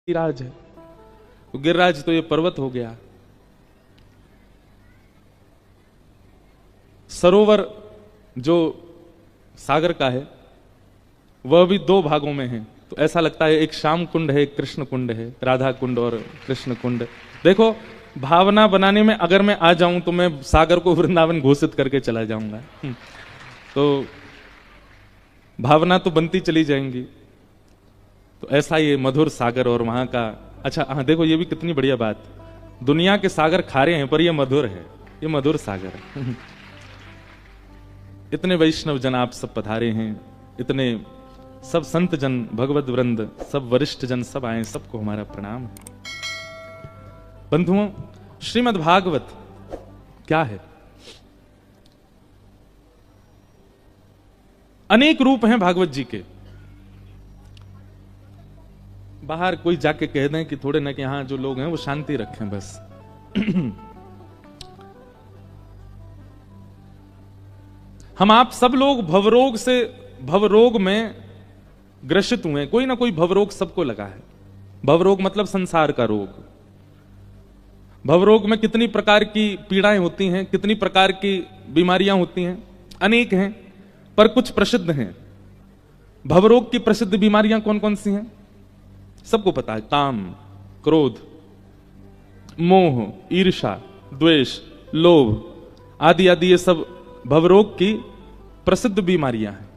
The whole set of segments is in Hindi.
गिरिराज है, तो गिरिराज तो ये पर्वत हो गया। सरोवर जो सागर का है वह भी दो भागों में है, तो ऐसा लगता है एक श्याम कुंड है, एक कृष्ण कुंड है, राधा कुंड और कृष्ण कुंड। देखो भावना बनाने में अगर मैं आ जाऊं तो मैं सागर को वृंदावन घोषित करके चला जाऊंगा। तो भावना तो बनती चली जाएंगी। तो ऐसा ये मधुर सागर और वहां का। अच्छा हाँ, देखो ये भी कितनी बढ़िया बात, दुनिया के सागर खारे हैं पर ये मधुर है, ये मधुर सागर है। इतने वैष्णव जन आप सब पधारे हैं, इतने सब संत जन, भगवत वृंद, सब वरिष्ठ जन सब आए, सबको हमारा प्रणाम है। बंधुओं, श्रीमद् भागवत क्या है? अनेक रूप हैं भागवत जी के। बाहर कोई जाके कह दें कि थोड़े ना कि यहां जो लोग हैं वो शांति रखें बस। हम आप सब लोग भवरोग में ग्रसित हुए, कोई ना कोई भवरोग सबको लगा है। भवरोग मतलब संसार का रोग। भवरोग में कितनी प्रकार की पीड़ाएं होती हैं, कितनी प्रकार की बीमारियां होती हैं, अनेक हैं, पर कुछ प्रसिद्ध हैं। भवरोग की प्रसिद्ध बीमारियां कौन कौन सी हैं सबको पता है। काम, क्रोध, मोह, ईर्ष्या, द्वेष, लोभ आदि आदि, ये सब भवरोग की प्रसिद्ध बीमारियां हैं।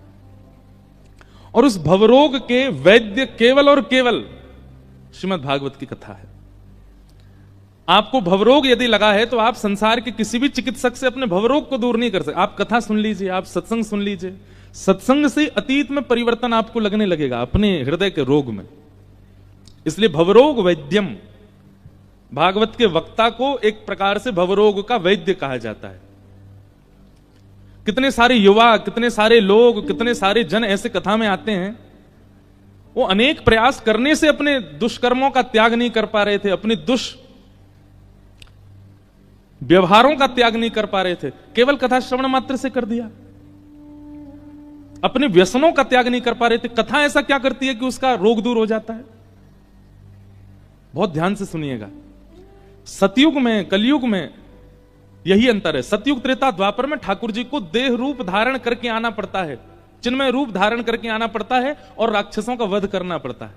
और उस भवरोग के वैद्य केवल और केवल श्रीमद् भागवत की कथा है। आपको भवरोग यदि लगा है तो आप संसार के किसी भी चिकित्सक से अपने भवरोग को दूर नहीं कर सकते। आप कथा सुन लीजिए, आप सत्संग सुन लीजिए, सत्संग से अतीत में परिवर्तन आपको लगने लगेगा अपने हृदय के रोग में। इसलिए भवरोग वैद्यम, भागवत के वक्ता को एक प्रकार से भवरोग का वैद्य कहा जाता है। कितने सारे युवा, कितने सारे लोग, कितने सारे जन ऐसे कथा में आते हैं, वो अनेक प्रयास करने से अपने दुष्कर्मों का त्याग नहीं कर पा रहे थे, अपने व्यवहारों का त्याग नहीं कर पा रहे थे, केवल कथा श्रवण मात्र से कर दिया। अपने व्यसनों का त्याग नहीं कर पा रहे थे। कथा ऐसा क्या करती है कि उसका रोग दूर हो जाता है? बहुत ध्यान से सुनिएगा। सतयुग में, कलयुग में यही अंतर है। सतयुग, त्रेता, द्वापर में ठाकुर जी को देह रूप धारण करके आना पड़ता है, चिन्मय रूप धारण करके आना पड़ता है और राक्षसों का वध करना पड़ता है।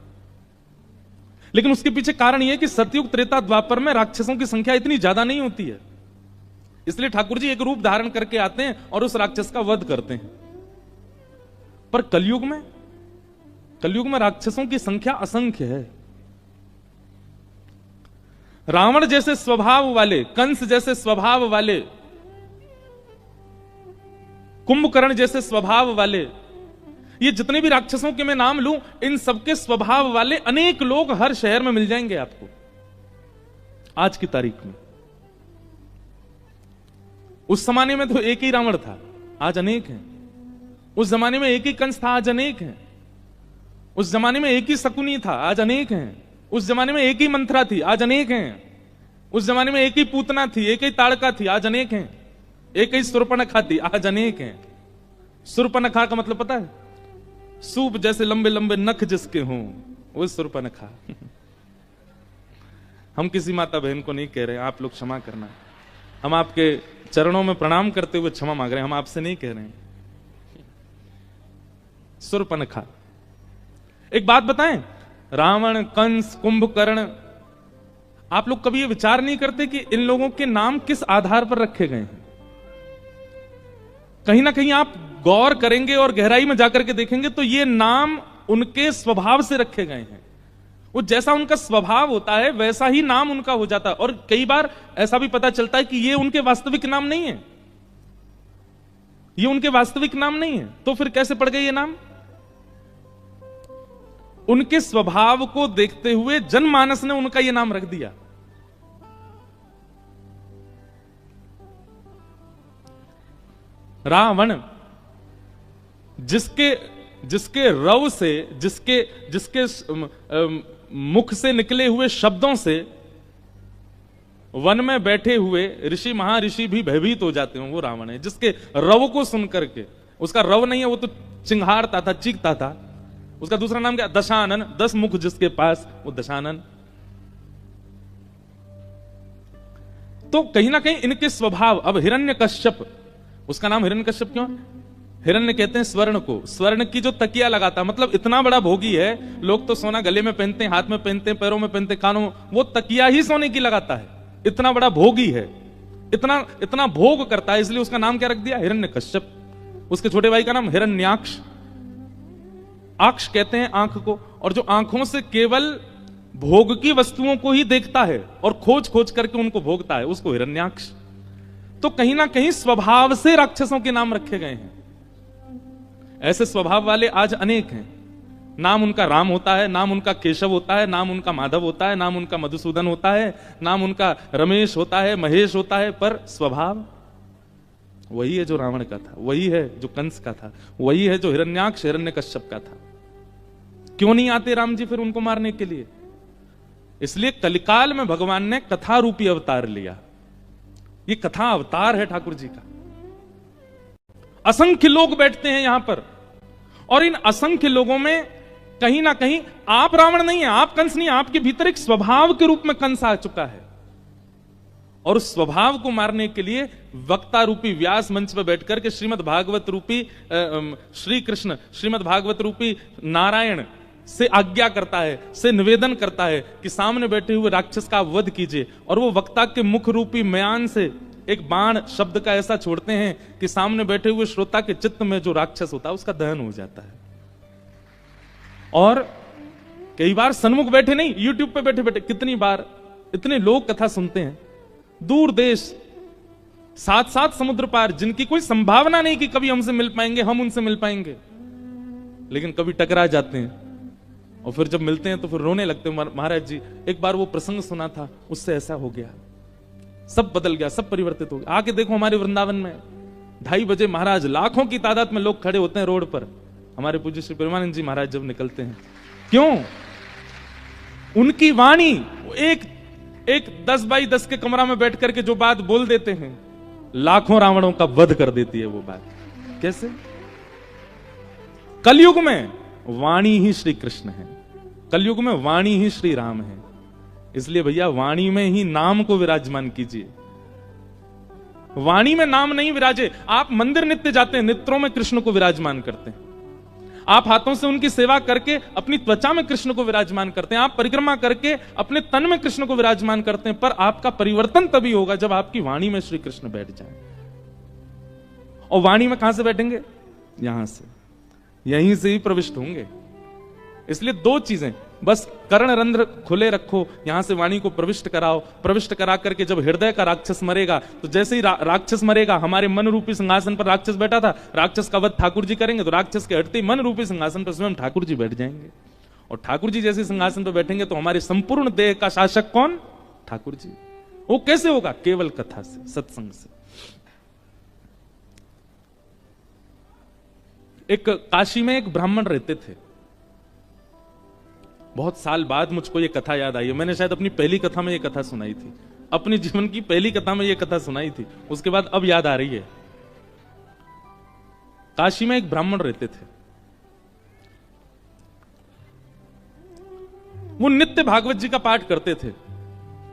लेकिन उसके पीछे कारण यह कि सतयुग, त्रेता, द्वापर में राक्षसों की संख्या इतनी ज्यादा नहीं होती है, इसलिए ठाकुर जी एक रूप धारण करके आते हैं और उस राक्षस का वध करते हैं। पर कलयुग में राक्षसों की संख्या असंख्य है। रावण जैसे स्वभाव वाले, कंस जैसे स्वभाव वाले, कुंभकर्ण जैसे स्वभाव वाले, ये जितने भी राक्षसों के मैं नाम लूं, इन सबके स्वभाव वाले अनेक लोग हर शहर में मिल जाएंगे आपको आज की तारीख में। उस जमाने में तो एक ही रावण था, आज अनेक हैं। उस जमाने में एक ही कंस था, आज अनेक हैं। उस जमाने में एक ही शकुनी था, आज अनेक हैं। उस जमाने में एक ही मंथरा थी, आज अनेक हैं। उस जमाने में एक ही पूतना थी, एक ही ताड़का थी, आज अनेक हैं। एक ही सुर्पनखा थी, आज अनेक हैं। सुर्पनखा का मतलब पता है? सूप जैसे लंबे लंबे नख जिसके हों, वो सुर्पनखा। हम किसी माता बहन को नहीं कह रहे, आप लोग क्षमा करना। हम आपके चरणों में प्रणाम करते हुए क्षमा मांग रहे हैं, हम आपसे नहीं कह रहे हैं। सुर्पनखा। एक बात बताएं, रावण, कंस, कुंभकर्ण, आप लोग कभी ये विचार नहीं करते कि इन लोगों के नाम किस आधार पर रखे गए हैं? कहीं ना कहीं आप गौर करेंगे और गहराई में जाकर के देखेंगे तो ये नाम उनके स्वभाव से रखे गए हैं। वो जैसा उनका स्वभाव होता है वैसा ही नाम उनका हो जाता है। और कई बार ऐसा भी पता चलता है कि ये उनके वास्तविक नाम नहीं है, ये उनके वास्तविक नाम नहीं है। तो फिर कैसे पड़ गए ये नाम? उनके स्वभाव को देखते हुए जनमानस ने उनका यह नाम रख दिया। रावण, जिसके रव से, जिसके मुख से निकले हुए शब्दों से वन में बैठे हुए ऋषि महाऋषि भी भयभीत हो जाते हैं, वो रावण है। जिसके रव को सुन करके, उसका रव नहीं है, वो तो चिंघाड़ता था, चीखता था, उसका दूसरा नाम क्या? दशानन, 10 मुख जिसके पास, वो दशानन। तो कहीं ना कहीं इनके स्वभाव, अब हिरण्यकश्यप, उसका नाम हिरण्यकश्यप क्यों? हिरण्य कहते हैं स्वर्ण को, स्वर्ण की जो तकिया लगाता, मतलब इतना बड़ा भोगी है। लोग तो सोना गले में पहनते हैं, हाथ में पहनते हैं, पैरों में पहनते हैं, कानों में, वो तकिया ही सोने की लगाता है। इतना बड़ा भोगी है, इतना इतना भोग करता है, इसलिए उसका नाम क्या रख दिया? हिरण्यकश्यप। उसके छोटे भाई का नाम हिरण्याक्ष। आक्ष कहते हैं आंख को, और जो आंखों से केवल भोग की वस्तुओं को ही देखता है और खोज खोज करके उनको भोगता है, उसको हिरण्याक्ष। तो कहीं ना कहीं स्वभाव से राक्षसों के नाम रखे गए हैं। ऐसे स्वभाव वाले आज अनेक हैं। नाम उनका राम होता है, नाम उनका केशव होता है, नाम उनका माधव होता है, नाम उनका मधुसूदन होता है, नाम उनका रमेश होता है, महेश होता है, पर स्वभाव वही है जो रावण का था, वही है जो कंस का था, वही है जो हिरण्याक्ष हिरण्यकश्यप का था। क्यों नहीं आते राम जी फिर उनको मारने के लिए? इसलिए कलिकाल में भगवान ने कथा रूपी अवतार लिया। ये कथा अवतार है ठाकुर जी का। असंख्य लोग बैठते हैं यहां पर, और इन असंख्य लोगों में कहीं ना कहीं आप रावण नहीं है, आप कंस नहीं है, आपके भीतर एक स्वभाव के रूप में कंस आ चुका है। और उस स्वभाव को मारने के लिए वक्ता रूपी व्यास मंच पर बैठकर के श्रीमद् भागवत रूपी श्री कृष्ण, श्रीमद् भागवत रूपी नारायण से आज्ञा करता है, से निवेदन करता है कि सामने बैठे हुए राक्षस का वध कीजिए। और वो वक्ता के मुख रूपी म्यान से एक बाण शब्द का ऐसा छोड़ते हैं कि सामने बैठे हुए श्रोता के चित्त में जो राक्षस होता है उसका दहन हो जाता है। और कई बार सन्मुख बैठे नहीं, यूट्यूब पे बैठे बैठे कितनी बार इतने लोग कथा सुनते हैं, दूर देश, साथ साथ समुद्र पार, जिनकी कोई संभावना नहीं कि कभी हमसे मिल पाएंगे, हम उनसे मिल पाएंगे, लेकिन कभी टकरा जाते हैं। और फिर जब मिलते हैं तो फिर रोने लगते हैं, महाराज जी एक बार वो प्रसंग सुना था, उससे ऐसा हो गया, सब बदल गया, सब परिवर्तित हो गया। आके देखो हमारे वृंदावन में 2:30 बजे महाराज, लाखों की तादाद में लोग खड़े होते हैं रोड पर। हमारे पूज्य श्री प्रेमानंद जी महाराज जब निकलते हैं, क्यों? उनकी वाणी एक 10x10 के कमरा में बैठ करके जो बात बोल देते हैं, लाखों रावणों का वध कर देती है वो बात। कैसे? कलयुग में वाणी ही श्री कृष्ण है, कलयुग में वाणी ही श्री राम है। इसलिए भैया वाणी में ही नाम को विराजमान कीजिए, वाणी में नाम नहीं विराजे। आप मंदिर नित्य जाते हैं, नेत्रों में कृष्ण को विराजमान करते हैं, आप हाथों से उनकी सेवा करके अपनी त्वचा में कृष्ण को विराजमान करते हैं, आप परिक्रमा करके अपने तन में कृष्ण को विराजमान करते हैं, पर आपका परिवर्तन तभी होगा जब आपकी वाणी में श्री कृष्ण बैठ जाए। और वाणी में कहां से बैठेंगे? यहां से, यहीं से ही प्रविष्ट होंगे। इसलिए 2 चीजें, बस कर्ण रंध्र खुले रखो, यहां से वाणी को प्रविष्ट कराओ, प्रविष्ट करा करके जब हृदय का राक्षस मरेगा, तो जैसे ही राक्षस मरेगा, हमारे मन रूपी सिंहासन पर राक्षस बैठा था, राक्षस का वध ठाकुर जी करेंगे, तो राक्षस के हटते ही मन रूपी सिंहासन पर स्वयं ठाकुर जी बैठ जाएंगे। और ठाकुर जी जैसे सिंहासन पर बैठेंगे तो हमारे संपूर्ण देह का शासक कौन? ठाकुर जी। वो कैसे होगा? केवल कथा से, सत्संग से। एक काशी में एक ब्राह्मण रहते थे। बहुत साल बाद मुझको ये कथा याद आई है। मैंने शायद अपनी पहली कथा में ये कथा सुनाई थी, अपने जीवन की पहली कथा में ये कथा सुनाई थी, उसके बाद अब याद आ रही है। काशी में एक ब्राह्मण रहते थे, वो नित्य भागवत जी का पाठ करते थे।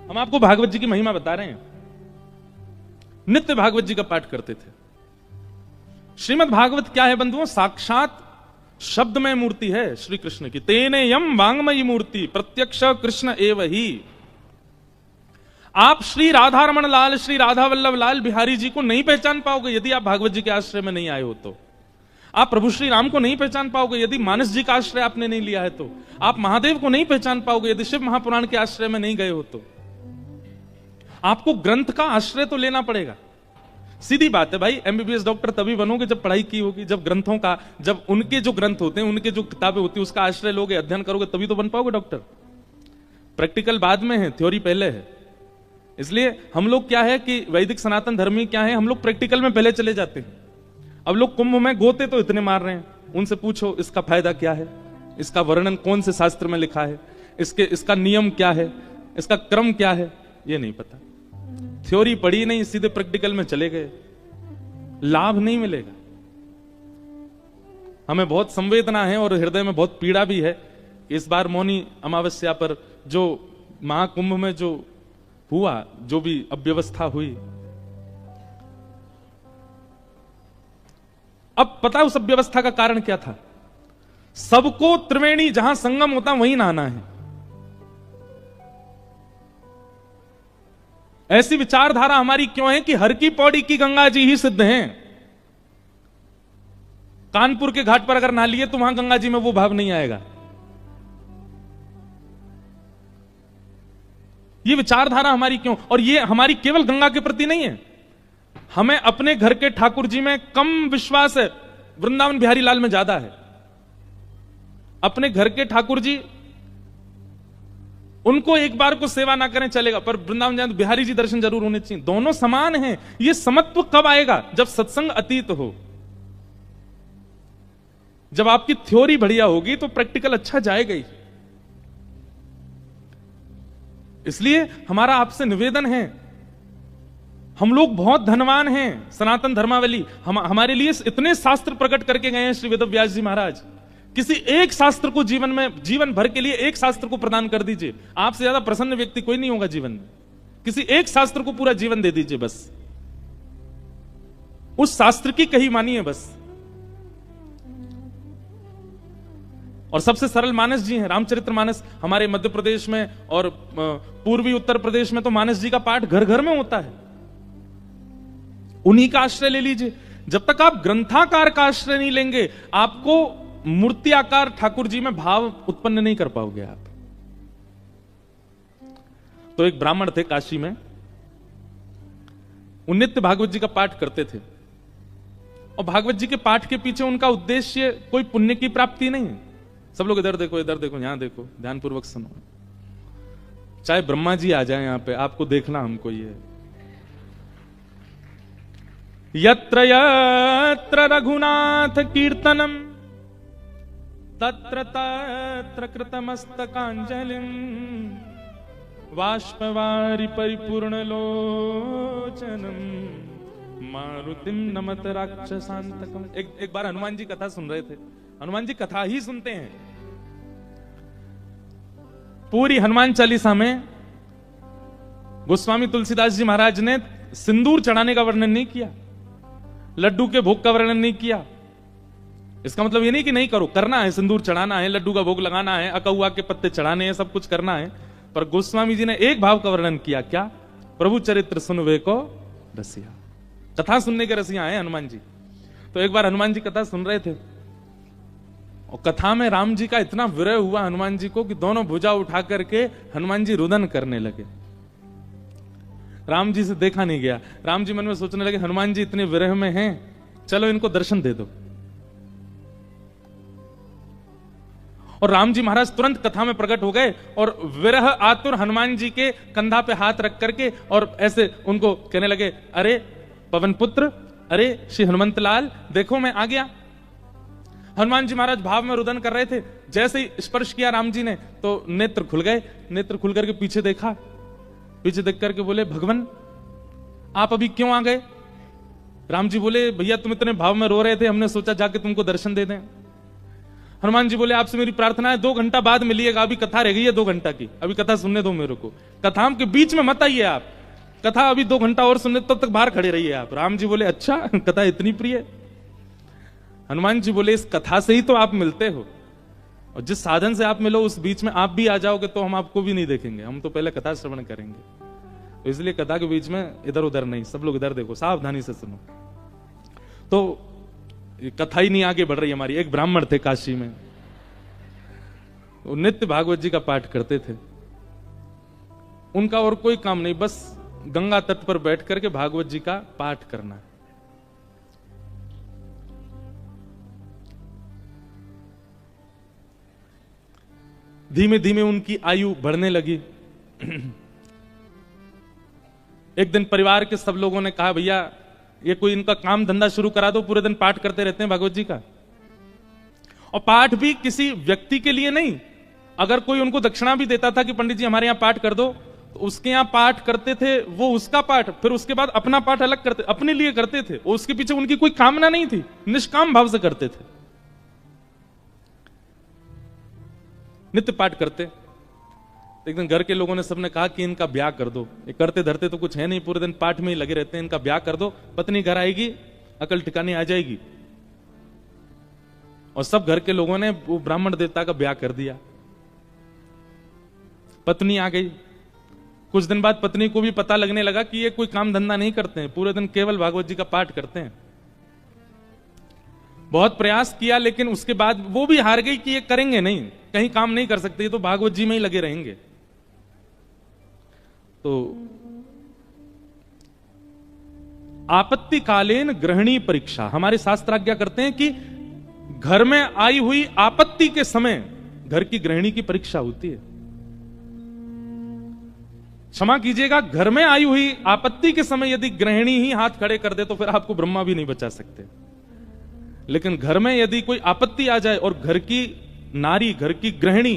हम आपको भागवत जी की महिमा बता रहे हैं। नित्य भागवत जी का पाठ करते थे। श्रीमद् भागवत क्या है बंधुओं? साक्षात शब्दमय मूर्ति है श्री कृष्ण की। तेने यम वांगमयी मूर्ति प्रत्यक्ष कृष्ण एव ही। आप श्री राधा रमण लाल, श्री राधा वल्लभ लाल बिहारी जी को नहीं पहचान पाओगे यदि आप भागवत जी के आश्रय में नहीं आए हो। तो आप प्रभु श्री राम को नहीं पहचान पाओगे यदि मानस जी का आश्रय आपने नहीं लिया है। तो आप महादेव को नहीं पहचान पाओगे यदि शिव महापुराण के आश्रय में नहीं गए हो। तो आपको ग्रंथ का आश्रय तो लेना पड़ेगा। सीधी बात है भाई, एमबीबीएस डॉक्टर तभी बनोगे जब पढ़ाई की होगी, जब ग्रंथों का, जब उनके जो ग्रंथ होते हैं, उनके जो किताबें होती है उसका आश्रय लोगे, अध्ययन करोगे, तभी तो बन पाओगे डॉक्टर। प्रैक्टिकल बाद में है, थ्योरी पहले है। इसलिए हम लोग क्या है कि वैदिक सनातन धर्मी क्या है, हम लोग प्रैक्टिकल में पहले चले जाते हैं। अब लोग कुंभ में गोते तो इतने मार रहे हैं, उनसे पूछो इसका फायदा क्या है, इसका वर्णन कौन से शास्त्र में लिखा है, इसका नियम क्या है, इसका क्रम क्या है, ये नहीं पता। थ्योरी पढ़ी नहीं, सीधे प्रैक्टिकल में चले गए, लाभ नहीं मिलेगा। हमें बहुत संवेदना है और हृदय में बहुत पीड़ा भी है। इस बार मौनी अमावस्या पर जो महाकुंभ में जो हुआ, जो भी अव्यवस्था हुई, अब पता है उस अव्यवस्था का कारण क्या था? सबको त्रिवेणी जहां संगम होता वहीं नहाना है। ऐसी विचारधारा हमारी क्यों है कि हर की पौड़ी की गंगा जी ही सिद्ध हैं। कानपुर के घाट पर अगर नहा लिए तो वहां गंगा जी में वो भाव नहीं आएगा। ये विचारधारा हमारी क्यों? और ये हमारी केवल गंगा के प्रति नहीं है, हमें अपने घर के ठाकुर जी में कम विश्वास है, वृंदावन बिहारी लाल में ज्यादा है। अपने घर के ठाकुर जी, उनको एक बार को सेवा ना करें चलेगा, पर वृंदावन जाए तो बिहारी जी दर्शन जरूर होने चाहिए। दोनों समान हैं। ये समत्व कब आएगा? जब सत्संग अतीत हो, जब आपकी थ्योरी बढ़िया होगी तो प्रैक्टिकल अच्छा जाएगा ही। इसलिए हमारा आपसे निवेदन है, हम लोग बहुत धनवान हैं। सनातन धर्मावली हमारे लिए इतने शास्त्र प्रकट करके गए हैं श्री वेद व्यास जी महाराज। किसी एक शास्त्र को जीवन में, जीवन भर के लिए एक शास्त्र को प्रदान कर दीजिए, आपसे ज्यादा प्रसन्न व्यक्ति कोई नहीं होगा जीवन में। किसी एक शास्त्र को पूरा जीवन दे दीजिए, बस उस शास्त्र की कही मानिए बस। और सबसे सरल मानस जी हैं, रामचरित्र मानस। हमारे मध्य प्रदेश में और पूर्वी उत्तर प्रदेश में तो मानस जी का पाठ घर घर में होता है। उन्हीं का आश्रय ले लीजिए। जब तक आप ग्रंथाकार का आश्रय नहीं लेंगे, आपको मूर्ति आकार ठाकुर जी में भाव उत्पन्न नहीं कर पाओगे आप। तो एक ब्राह्मण थे काशी में, वो नित्य भागवत जी का पाठ करते थे। और भागवत जी के पाठ के पीछे उनका उद्देश्य कोई पुण्य की प्राप्ति नहीं है। सब लोग इधर देखो, इधर देखो, यहां देखो, ध्यानपूर्वक सुनो। चाहे ब्रह्मा जी आ जाए यहां पे, आपको देखना हमको ये। यत्र यत्र रघुनाथ कीर्तनम तत्र तत्र कृतमस्तकांजलिम बाष्पवारि परिपूर्ण लोचनम मारुतिम नमत राक्षसांतकम। एक बार हनुमान जी कथा सुन रहे थे। हनुमान जी कथा ही सुनते हैं। पूरी हनुमान चालीसा में गोस्वामी तुलसीदास जी महाराज ने सिंदूर चढ़ाने का वर्णन नहीं किया, लड्डू के भोग का वर्णन नहीं किया। इसका मतलब ये नहीं कि नहीं करो, करना है, सिंदूर चढ़ाना है, लड्डू का भोग लगाना है, अकहुआ के पत्ते चढ़ाने हैं, सब कुछ करना है। पर गोस्वामी जी ने एक भाव का वर्णन किया, क्या? प्रभु चरित्र सुनवे को रसिया। कथा सुनने के रसिया है हनुमान जी। तो एक बार हनुमान जी कथा सुन रहे थे और कथा में राम जी का इतना विरह हुआ हनुमान जी को कि दोनों भुजा उठा करके हनुमान जी रुदन करने लगे। राम जी से देखा नहीं गया। राम जी मन में सोचने लगे, हनुमान जी इतने विरह में हैं, चलो इनको दर्शन दे दो। और राम जी महाराज तुरंत कथा में प्रकट हो गए और विरह आतुर हनुमान जी के कंधा पे हाथ रख करके और ऐसे उनको कहने लगे, अरे पवन पुत्र, अरे श्री हनुमंत लाल, देखो मैं आ गया। हनुमान जी महाराज भाव में रुदन कर रहे थे। जैसे ही स्पर्श किया राम जी ने तो नेत्र खुल गए। नेत्र खुल करके पीछे देखा, पीछे देख करके बोले, भगवान आप अभी क्यों आ गए? राम जी बोले, भैया तुम इतने भाव में रो रहे थे, हमने सोचा जाके तुमको दर्शन दे दें। हनुमान जी बोले, आपसे मेरी प्रार्थना है 2 घंटा बाद मिलिएगा, अभी कथा रह गई है 2 घंटा की, अभी कथा सुनने दो मेरे को। कथा के बीच में मत आइए आप, कथा अभी 2 घंटा और सुनने, तब तक बाहर खड़े रहिए आप। राम जी बोले, अच्छा कथा इतनी प्रिय? हनुमान जी बोले, इस कथा से ही तो आप मिलते हो, और जिस साधन से आप मिलो उस बीच में आप भी आ जाओगे तो हम आपको भी नहीं देखेंगे, हम तो पहले कथा श्रवण करेंगे। तो इसलिए कथा के बीच में इधर उधर नहीं, सब लोग इधर देखो, सावधानी से सुनो। तो कथा ही नहीं आगे बढ़ रही हमारी। एक ब्राह्मण थे काशी में, वो नित्य भागवत जी का पाठ करते थे। उनका और कोई काम नहीं, बस गंगा तट पर बैठ करके भागवत जी का पाठ करना। धीमे धीमे उनकी आयु बढ़ने लगी। एक दिन परिवार के सब लोगों ने कहा, भैया ये कोई इनका काम धंधा शुरू करा दो, पूरे दिन पाठ करते रहते हैं भागवत जी का। और पाठ भी किसी व्यक्ति के लिए नहीं, अगर कोई उनको दक्षिणा भी देता था कि पंडित जी हमारे यहां पाठ कर दो, तो उसके यहां पाठ करते थे वो, उसका पाठ, फिर उसके बाद अपना पाठ अलग करते, अपने लिए करते थे। उसके पीछे उनकी कोई कामना नहीं थी, निष्काम भाव से करते थे। नित्य पाठ करते। एक दिन घर के लोगों ने सबने कहा कि इनका ब्याह कर दो, ये करते धरते तो कुछ है नहीं, पूरे दिन पाठ में ही लगे रहते हैं, इनका ब्याह कर दो, पत्नी घर आएगी, अकल ठिकाने आ जाएगी। और सब घर के लोगों ने वो ब्राह्मण देवता का ब्याह कर दिया। पत्नी आ गई। कुछ दिन बाद पत्नी को भी पता लगने लगा कि ये कोई काम धंधा नहीं करते हैं, पूरे दिन केवल भागवत जी का पाठ करते हैं। बहुत प्रयास किया, लेकिन उसके बाद वो भी हार गई कि ये करेंगे नहीं, कहीं काम नहीं कर सकते, ये तो भागवत जी में ही लगे रहेंगे। तो आपत्तिकालीन गृहिणी परीक्षा, हमारे शास्त्र आज्ञा करते हैं कि घर में आई हुई आपत्ति के समय घर की गृहिणी की परीक्षा होती है। क्षमा कीजिएगा, घर में आई हुई आपत्ति के समय यदि गृहिणी ही हाथ खड़े कर दे तो फिर आपको ब्रह्मा भी नहीं बचा सकते। लेकिन घर में यदि कोई आपत्ति आ जाए और घर की नारी, घर की गृहिणी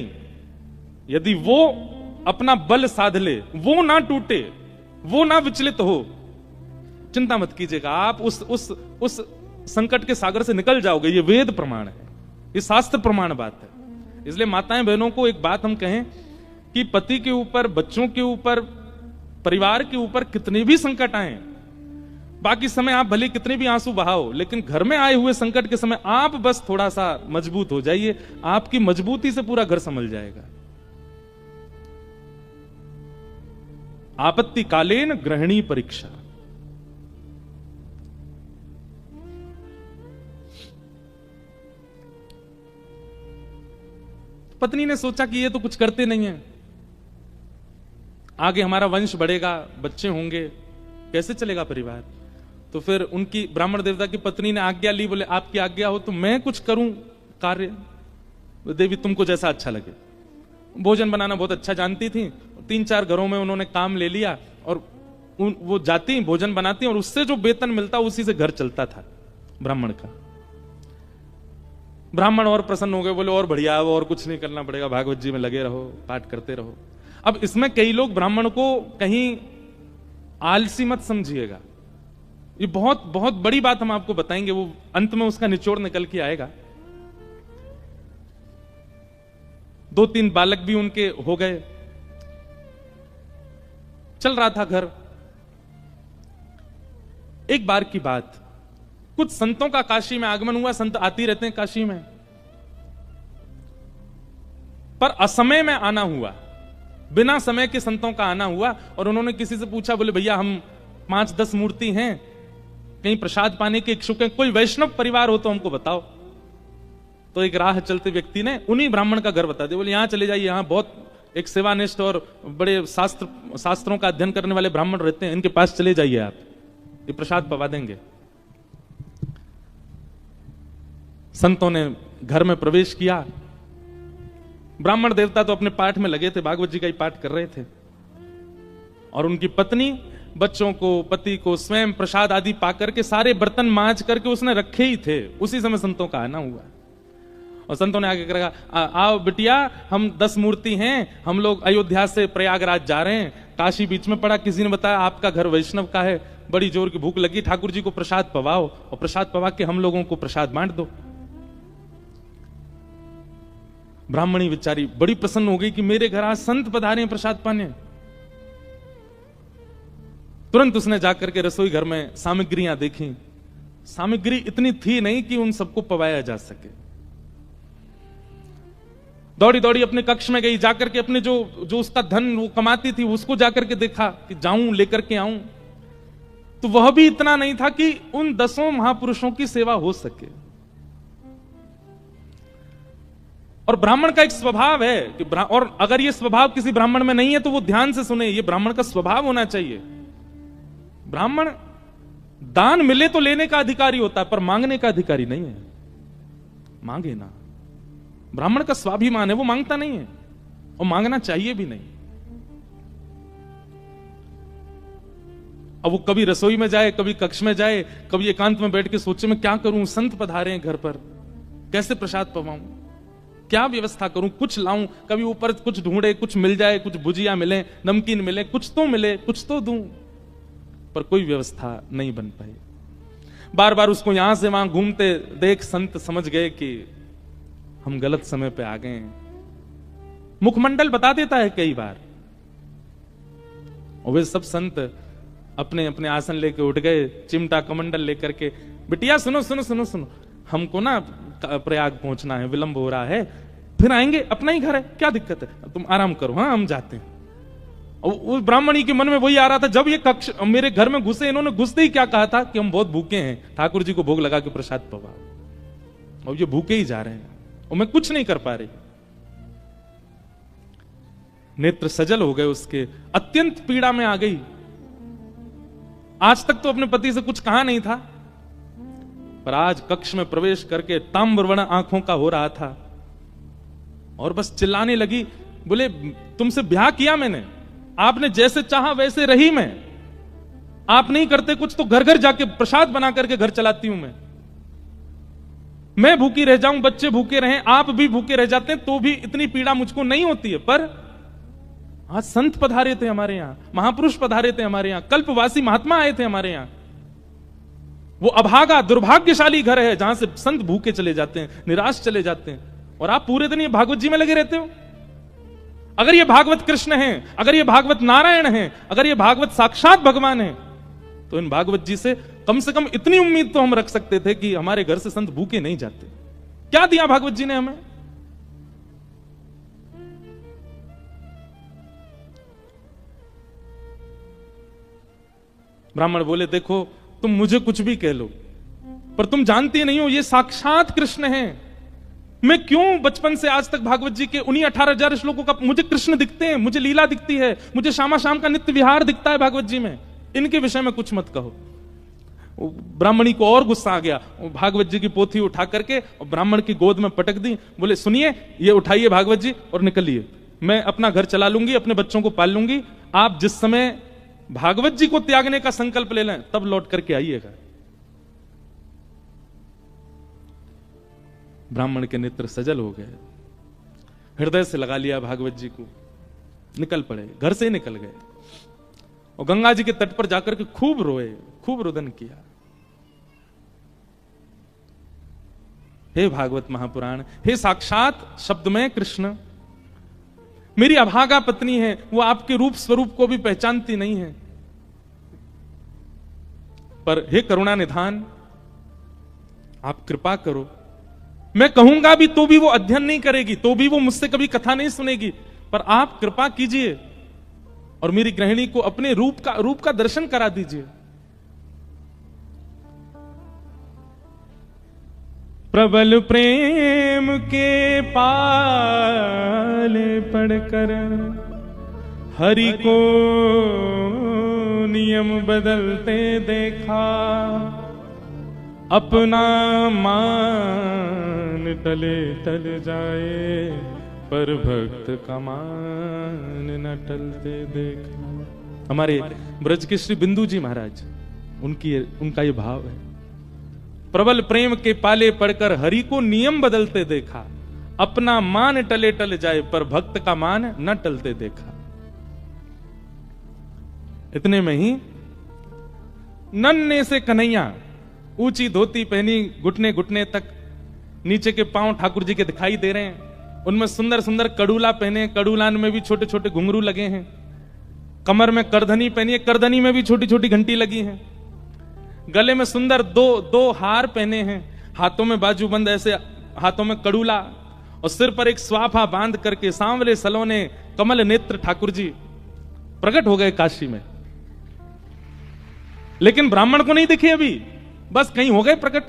यदि वो अपना बल साध ले, वो ना टूटे, वो ना विचलित हो, चिंता मत कीजिएगा, आप उस संकट के सागर से निकल जाओगे। ये वेद प्रमाण है, ये शास्त्र प्रमाण बात है। इसलिए माताएं बहनों को एक बात हम कहें कि पति के ऊपर, बच्चों के ऊपर, परिवार के ऊपर कितने भी संकट आए, बाकी समय आप भले कितने भी आंसू बहाओ, लेकिन घर में आए हुए संकट के समय आप बस थोड़ा सा मजबूत हो जाइए, आपकी मजबूती से पूरा घर संभल जाएगा। आपत्तिकालीन गृहिणी परीक्षा। पत्नी ने सोचा कि ये तो कुछ करते नहीं है, आगे हमारा वंश बढ़ेगा, बच्चे होंगे, कैसे चलेगा परिवार। तो फिर उनकी ब्राह्मण देवता की पत्नी ने आज्ञा ली, बोले आपकी आज्ञा हो तो मैं कुछ करूं कार्य, देवी तुमको जैसा अच्छा लगे। भोजन बनाना बहुत अच्छा जानती थी, 3-4 घरों में उन्होंने काम ले लिया और वो जाती भोजन बनाती और उससे जो वेतन मिलता उसी से घर चलता था ब्राह्मण का। ब्राह्मण और प्रसन्न हो गए, बोले और बढ़िया, और कुछ नहीं करना पड़ेगा, भागवत जी में लगे रहो, पाठ करते रहो। अब इसमें कई लोग ब्राह्मण को कहीं आलसी मत समझिएगा, ये बहुत बहुत बड़ी बात हम आपको बताएंगे, वो अंत में उसका निचोड़ निकल के आएगा। 2-3 बालक भी उनके हो गए, चल रहा था घर। एक बार की बात, कुछ संतों का काशी में आगमन हुआ, संत आती रहते हैं काशी में, पर असमय में आना हुआ, बिना समय के संतों का आना हुआ। और उन्होंने किसी से पूछा, बोले भैया हम 5-10 मूर्ति हैं, कहीं प्रसाद पाने के इच्छुक हैं, कोई वैष्णव परिवार हो तो हमको बताओ। तो एक राह चलते व्यक्ति ने उन्हीं ब्राह्मण का घर बता दिया, बोले यहां चले जाइए, यहां बहुत एक सेवानिष्ठ और बड़े शास्त्रों का अध्ययन करने वाले ब्राह्मण रहते हैं, इनके पास चले जाइए, आप ये प्रसाद पवा देंगे। संतों ने घर में प्रवेश किया। ब्राह्मण देवता तो अपने पाठ में लगे थे, भागवत जी का ही पाठ कर रहे थे, और उनकी पत्नी बच्चों को, पति को स्वयं प्रसाद आदि पाकर के सारे बर्तन मांज करके उसने रखे ही थे। उसी समय संतों का आना हुआ और संतों ने आगे कहा, आओ बिटिया, हम 10 मूर्ति हैं, हम लोग अयोध्या से प्रयागराज जा रहे हैं, काशी बीच में पड़ा, किसी ने बताया आपका घर वैष्णव का है, बड़ी जोर की भूख लगी, ठाकुर जी को प्रसाद पवाओ और प्रसाद पवा के हम लोगों को प्रसाद बांट दो। ब्राह्मणी बेचारी बड़ी प्रसन्न हो गई कि मेरे घर आज संत पधारे हैं प्रसाद पाने। तुरंत उसने जाकर के रसोई घर में सामग्रियां देखी, सामग्री इतनी थी नहीं कि उन सबको पवाया जा सके। दौड़ी दौड़ी अपने कक्ष में गई, जाकर के अपने जो उसका धन वो कमाती थी उसको जाकर के देखा कि जाऊं लेकर के आऊं, तो वह भी इतना नहीं था कि उन 10 महापुरुषों की सेवा हो सके। और ब्राह्मण का एक स्वभाव है कि और अगर ये स्वभाव किसी ब्राह्मण में नहीं है तो वो ध्यान से सुने, ये ब्राह्मण का स्वभाव होना चाहिए। ब्राह्मण दान मिले तो लेने का अधिकारी होता है, पर मांगने का अधिकारी नहीं है। मांगे ना, ब्राह्मण का स्वाभिमान है, वो मांगता नहीं है और मांगना चाहिए भी नहीं। अब वो कभी रसोई में जाए, कभी कक्ष में जाए, कभी एकांत में बैठ के सोचे मैं क्या करूं, संत पधारे हैं घर पर, कैसे प्रसाद पवाऊं, क्या व्यवस्था करूं, कुछ लाऊं, कभी ऊपर कुछ ढूंढे, कुछ मिल जाए, कुछ भुजिया मिले, नमकीन मिले, कुछ तो मिले, कुछ तो दूं, पर कोई व्यवस्था नहीं बन पाई। बार बार उसको यहां से वहां घूमते देख संत समझ गए कि हम गलत समय पे आ गए हैं। मुखमंडल बता देता है कई बार। और वे सब संत अपने अपने आसन लेके उठ गए, चिमटा कमंडल लेकर के, बिटिया सुनो सुनो सुनो सुनो, हमको ना प्रयाग पहुंचना है, विलंब हो रहा है, फिर आएंगे, अपना ही घर है, क्या दिक्कत है, तुम आराम करो, हाँ हम जाते हैं। और उस ब्राह्मणी के मन में वही आ रहा था, जब ये कक्ष मेरे घर में घुसे, इन्होंने घुसते ही क्या कहा था कि हम बहुत भूखे हैं, ठाकुर जी को भोग लगा के प्रसाद पवाओ। और ये भूखे ही जा रहे हैं और मैं कुछ नहीं कर पा रही। नेत्र सजल हो गए उसके, अत्यंत पीड़ा में आ गई। आज तक तो अपने पति से कुछ कहा नहीं था, पर आज कक्ष में प्रवेश करके ताम्रवर्ण आंखों का हो रहा था और बस चिल्लाने लगी, बोले तुमसे ब्याह किया मैंने, आपने जैसे चाहा वैसे रही मैं, आप नहीं करते कुछ तो घर घर जाके प्रसाद बना करके घर चलाती हूं मैं भूखी रह जाऊं, बच्चे भूखे रहें, आप भी भूखे रह जाते हैं तो भी इतनी पीड़ा मुझको नहीं होती है। पर आज संत पधारे थे हमारे यहां, महापुरुष पधारे थे हमारे यहां, कल्पवासी महात्मा आए थे हमारे यहां। वो अभागा दुर्भाग्यशाली घर है जहां से संत भूखे चले जाते हैं, निराश चले जाते हैं, और आप पूरे दिन ये भागवत जी में लगे रहते हो। अगर ये भागवत कृष्ण है, अगर ये भागवत नारायण है, अगर ये भागवत साक्षात भगवान है, तो इन भागवत जी से कम इतनी उम्मीद तो हम रख सकते थे कि हमारे घर से संत भूखे नहीं जाते। क्या दिया भागवत जी ने हमें? ब्राह्मण बोले, देखो तुम मुझे कुछ भी कह लो, पर तुम जानती नहीं हो ये साक्षात कृष्ण है। मैं क्यों बचपन से आज तक भागवत जी के उन्हीं 18,000 श्लोकों का मुझे कृष्ण दिखते हैं, मुझे लीला दिखती है, मुझे श्यामा शाम का नित्य विहार दिखता है भागवत जी में, इनके विषय में कुछ मत कहो। ब्राह्मणी को और गुस्सा आ गया, भागवत जी की पोथी उठा करके और ब्राह्मण की गोद में पटक दी। बोले, सुनिए, ये उठाइए भागवत जी और निकलिए, मैं अपना घर चला लूंगी, अपने बच्चों को पाल लूंगी, आप जिस समय भागवत जी को त्यागने का संकल्प ले लें तब लौट करके आइएगा। ब्राह्मण के नेत्र सजल हो गए, हृदय से लगा लिया भागवत जी को, निकल पड़े, घर से निकल गए और गंगा जी के तट पर जाकर के खूब रोए, खूब रुदन किया। हे भागवत महापुराण, हे साक्षात शब्द में कृष्ण, मेरी अभागा पत्नी है, वो आपके रूप स्वरूप को भी पहचानती नहीं है, पर हे करुणा निधान, आप कृपा करो। मैं कहूंगा भी तो भी वो अध्ययन नहीं करेगी, तो भी वो मुझसे कभी कथा नहीं सुनेगी, पर आप कृपा कीजिए और मेरी गृहिणी को अपने रूप का दर्शन करा दीजिए। प्रबल प्रेम के पाले पड़कर हरि को नियम बदलते देखा, अपना मान टले टल जाए, पर भक्त का मान न टलते देखा। हमारे ब्रज के श्री बिंदु जी महाराज, उनका ये भाव है, प्रबल प्रेम के पाले पड़कर हरि को नियम बदलते देखा, अपना मान टले टल जाए, पर भक्त का मान न टलते देखा। इतने में ही नन्हे से कन्हैया, ऊंची धोती पहनी, घुटने घुटने तक, नीचे के पांव ठाकुर जी के दिखाई दे रहे हैं, उनमें सुंदर सुंदर कड़ूला पहने, कड़ूलान में भी छोटे छोटे घुंघरू लगे हैं, कमर में करधनी पहनी है, करधनी में भी छोटी छोटी घंटी लगी है, गले में सुंदर दो हार पहने हैं, हाथों में बाजूबंद, ऐसे हाथों में कड़ूला, और सिर पर एक स्वाफा बांध करके सांवले सलोने कमल नेत्र ठाकुर जी प्रकट हो गए काशी में। लेकिन ब्राह्मण को नहीं दिखे अभी, बस कहीं हो गए प्रकट।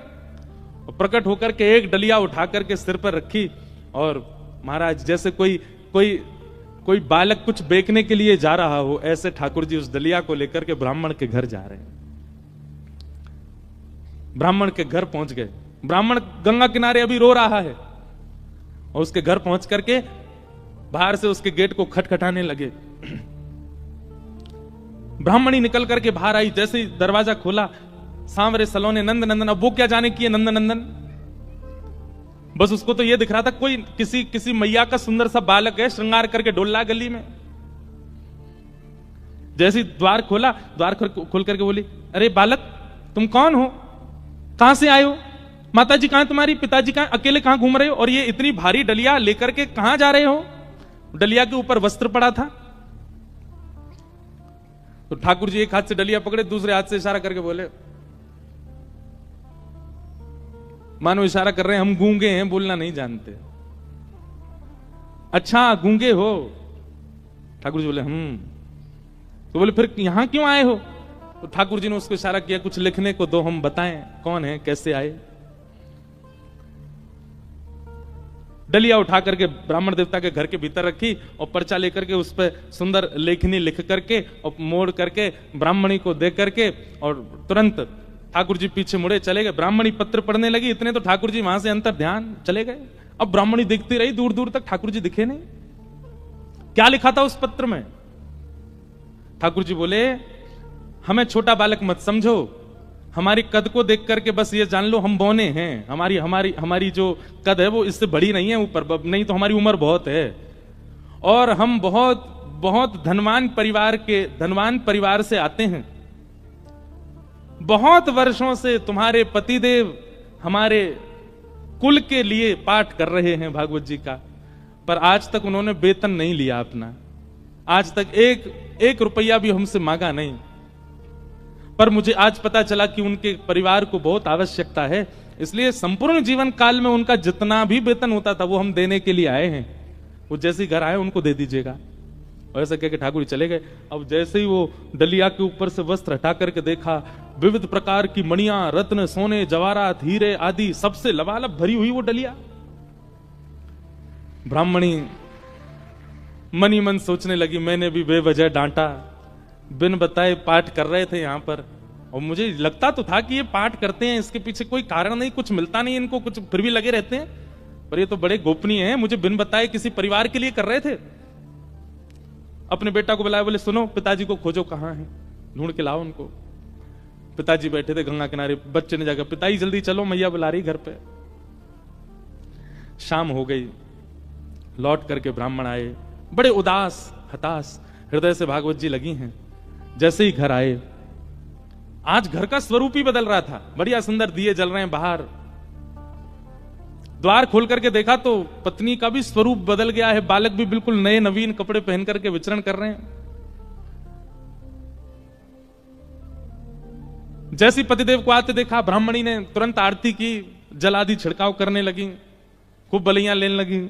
प्रकट होकर के एक डलिया उठा करके सिर पर रखी, और महाराज जैसे कोई बालक कुछ बेचने के लिए जा रहा हो, ऐसे ठाकुर जी उस डलिया को लेकर के ब्राह्मण के घर जा रहे हैं। ब्राह्मण के घर पहुंच गए, ब्राह्मण गंगा किनारे अभी रो रहा है, और उसके घर पहुंच करके बाहर से उसके गेट को खटखटाने लगे। ब्राह्मणी निकल करके बाहर आई, जैसे ही दरवाजा खोला, सांवरे सलोने नंद नंदन। अब वो क्या जाने की है नंद नंदन, बस उसको तो ये दिख रहा था कोई किसी मैया का सुंदर सा बालक है, श्रृंगार करके डोल रहा गली में। जैसे द्वार खोला, द्वार खोल करके बोली, अरे बालक तुम कौन हो, कहां से आए हो, माता जी कहां तुम्हारी, पिताजी कहां, अकेले कहां घूम रहे हो, और ये इतनी भारी डलिया लेकर के कहां जा रहे हो, डलिया के ऊपर वस्त्र पड़ा था। तो ठाकुर जी एक हाथ से डलिया पकड़े, दूसरे हाथ से इशारा करके बोले, मानो इशारा कर रहे हैं हम गूंगे हैं, बोलना नहीं जानते। अच्छा गूंगे हो? ठाकुर जी बोले तो बोले फिर यहां क्यों आए हो? तो ठाकुर जी ने उसको इशारा किया, कुछ लिखने को दो, हम बताएं कौन है, कैसे आए। डलिया उठा करके ब्राह्मण देवता के घर के भीतर रखी और पर्चा लेकर के उस पर सुंदर लेखनी लिख करके और मोड़ करके ब्राह्मणी को दे करके और तुरंत ठाकुर जी पीछे मुड़े चले गए। ब्राह्मणी पत्र पढ़ने लगी, इतने तो ठाकुर जी वहां से अंतर ध्यान चले गए। अब ब्राह्मणी देखती रही, दूर दूर तक ठाकुर जी दिखे नहीं। क्या लिखा था उस पत्र में? ठाकुर जी बोले, हमें छोटा बालक मत समझो, हमारी कद को देख करके बस ये जान लो हम बौने हैं। हमारी हमारी हमारी जो कद है वो इससे बड़ी नहीं है ऊपर, नहीं तो हमारी उम्र बहुत है और हम बहुत बहुत धनवान परिवार से आते हैं। बहुत वर्षों से तुम्हारे पतिदेव हमारे कुल के लिए पाठ कर रहे हैं भागवत जी का, पर आज तक उन्होंने वेतन नहीं लिया अपना, आज तक एक रुपया भी हमसे मांगा नहीं। पर मुझे आज पता चला कि उनके परिवार को बहुत आवश्यकता है, इसलिए संपूर्ण जीवन काल में उनका जितना भी वेतन होता था वो हम देने के लिए आए हैं। वो जैसे ही घर आए उनको दे दीजिएगा। और ऐसा कह के ठाकुर जी चले गए। अब जैसे ही वो डलिया के ऊपर से वस्त्र हटा करके देखा, विविध प्रकार की मणियां, रत्न, सोने, जवाहरात, हीरे आदि सबसे लबालब भरी हुई वो डलिया। ब्राह्मणी मनी मन सोचने लगी, मैंने भी बेवजह डांटा, बिन बताए पाठ कर रहे थे यहां पर, और मुझे लगता तो था कि ये पाठ करते हैं, इसके पीछे कोई कारण नहीं, कुछ मिलता नहीं इनको, कुछ फिर भी लगे रहते हैं, पर ये तो बड़े गोपनीय हैं, मुझे बिन बताए किसी परिवार के लिए कर रहे थे। अपने बेटा को बुलाया, बोले सुनो पिताजी को खोजो, कहां है, ढूंढ के लाओ उनको। पिताजी बैठे थे गंगा किनारे, बच्चे ने जाकर पिताजी जल्दी चलो मैया बुला रही घर पे। शाम हो गई, लौट करके ब्राह्मण आए, बड़े उदास हताश हृदय से भागवत जी लगी हैं। जैसे ही घर आए, आज घर का स्वरूप ही बदल रहा था, बढ़िया सुंदर दिए जल रहे हैं बाहर। द्वार खोल करके देखा तो पत्नी का भी स्वरूप बदल गया है, बालक भी बिल्कुल नए नवीन कपड़े पहन करके विचरण कर रहे हैं। जैसी पतिदेव को आते देखा, ब्राह्मणी ने तुरंत आरती की, जल आदि छिड़काव करने लगी, खूब बलियां लेने लगी।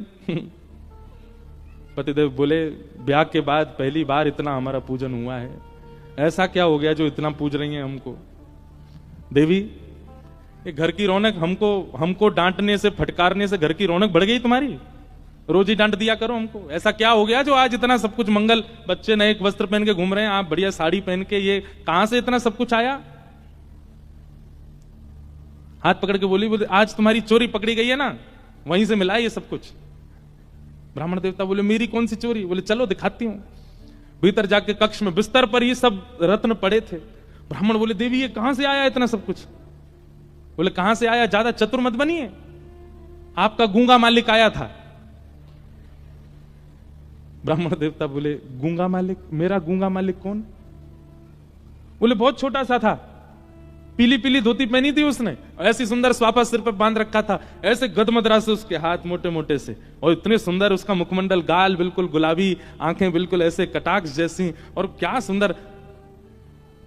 पतिदेव बोले, ब्याह के बाद पहली बार इतना हमारा पूजन हुआ है, ऐसा क्या हो गया जो इतना पूज रही हैं हमको? देवी, ये घर की रौनक हमको डांटने से, फटकारने से घर की रौनक बढ़ गई तुम्हारी? रोज ही डांट दिया करो हमको। ऐसा क्या हो गया जो आज इतना सब कुछ मंगल, बच्चे नए वस्त्र पहन के घूम रहे हैं, आप बढ़िया साड़ी पहन के, ये कहां से इतना सब कुछ आया? हाथ पकड़ के बोली, आज तुम्हारी चोरी पकड़ी गई है ना, वहीं से मिला ये सब कुछ। ब्राह्मण देवता बोले, मेरी कौन सी चोरी? बोले चलो दिखाती हूं। भीतर जाके कक्ष में बिस्तर पर ये सब रत्न पड़े थे। ब्राह्मण बोले, देवी ये कहां से आया इतना सब कुछ? बोले कहां से आया, ज्यादा चतुर मत बनिए, आपका गूंगा मालिक आया था। ब्राह्मण देवता बोले, गूंगा मालिक? मेरा गूंगा मालिक कौन? बोले बहुत छोटा सा था, पीली पीली धोती पहनी थी उसने, ऐसी सुंदर स्वापा सिर पर बांध रखा था, ऐसे गदमदरा से उसके हाथ मोटे मोटे से, और इतने सुंदर उसका मुखमंडल, गाल बिल्कुल गुलाबी, आंखें बिल्कुल ऐसे कटाक्ष जैसी, और क्या सुंदर।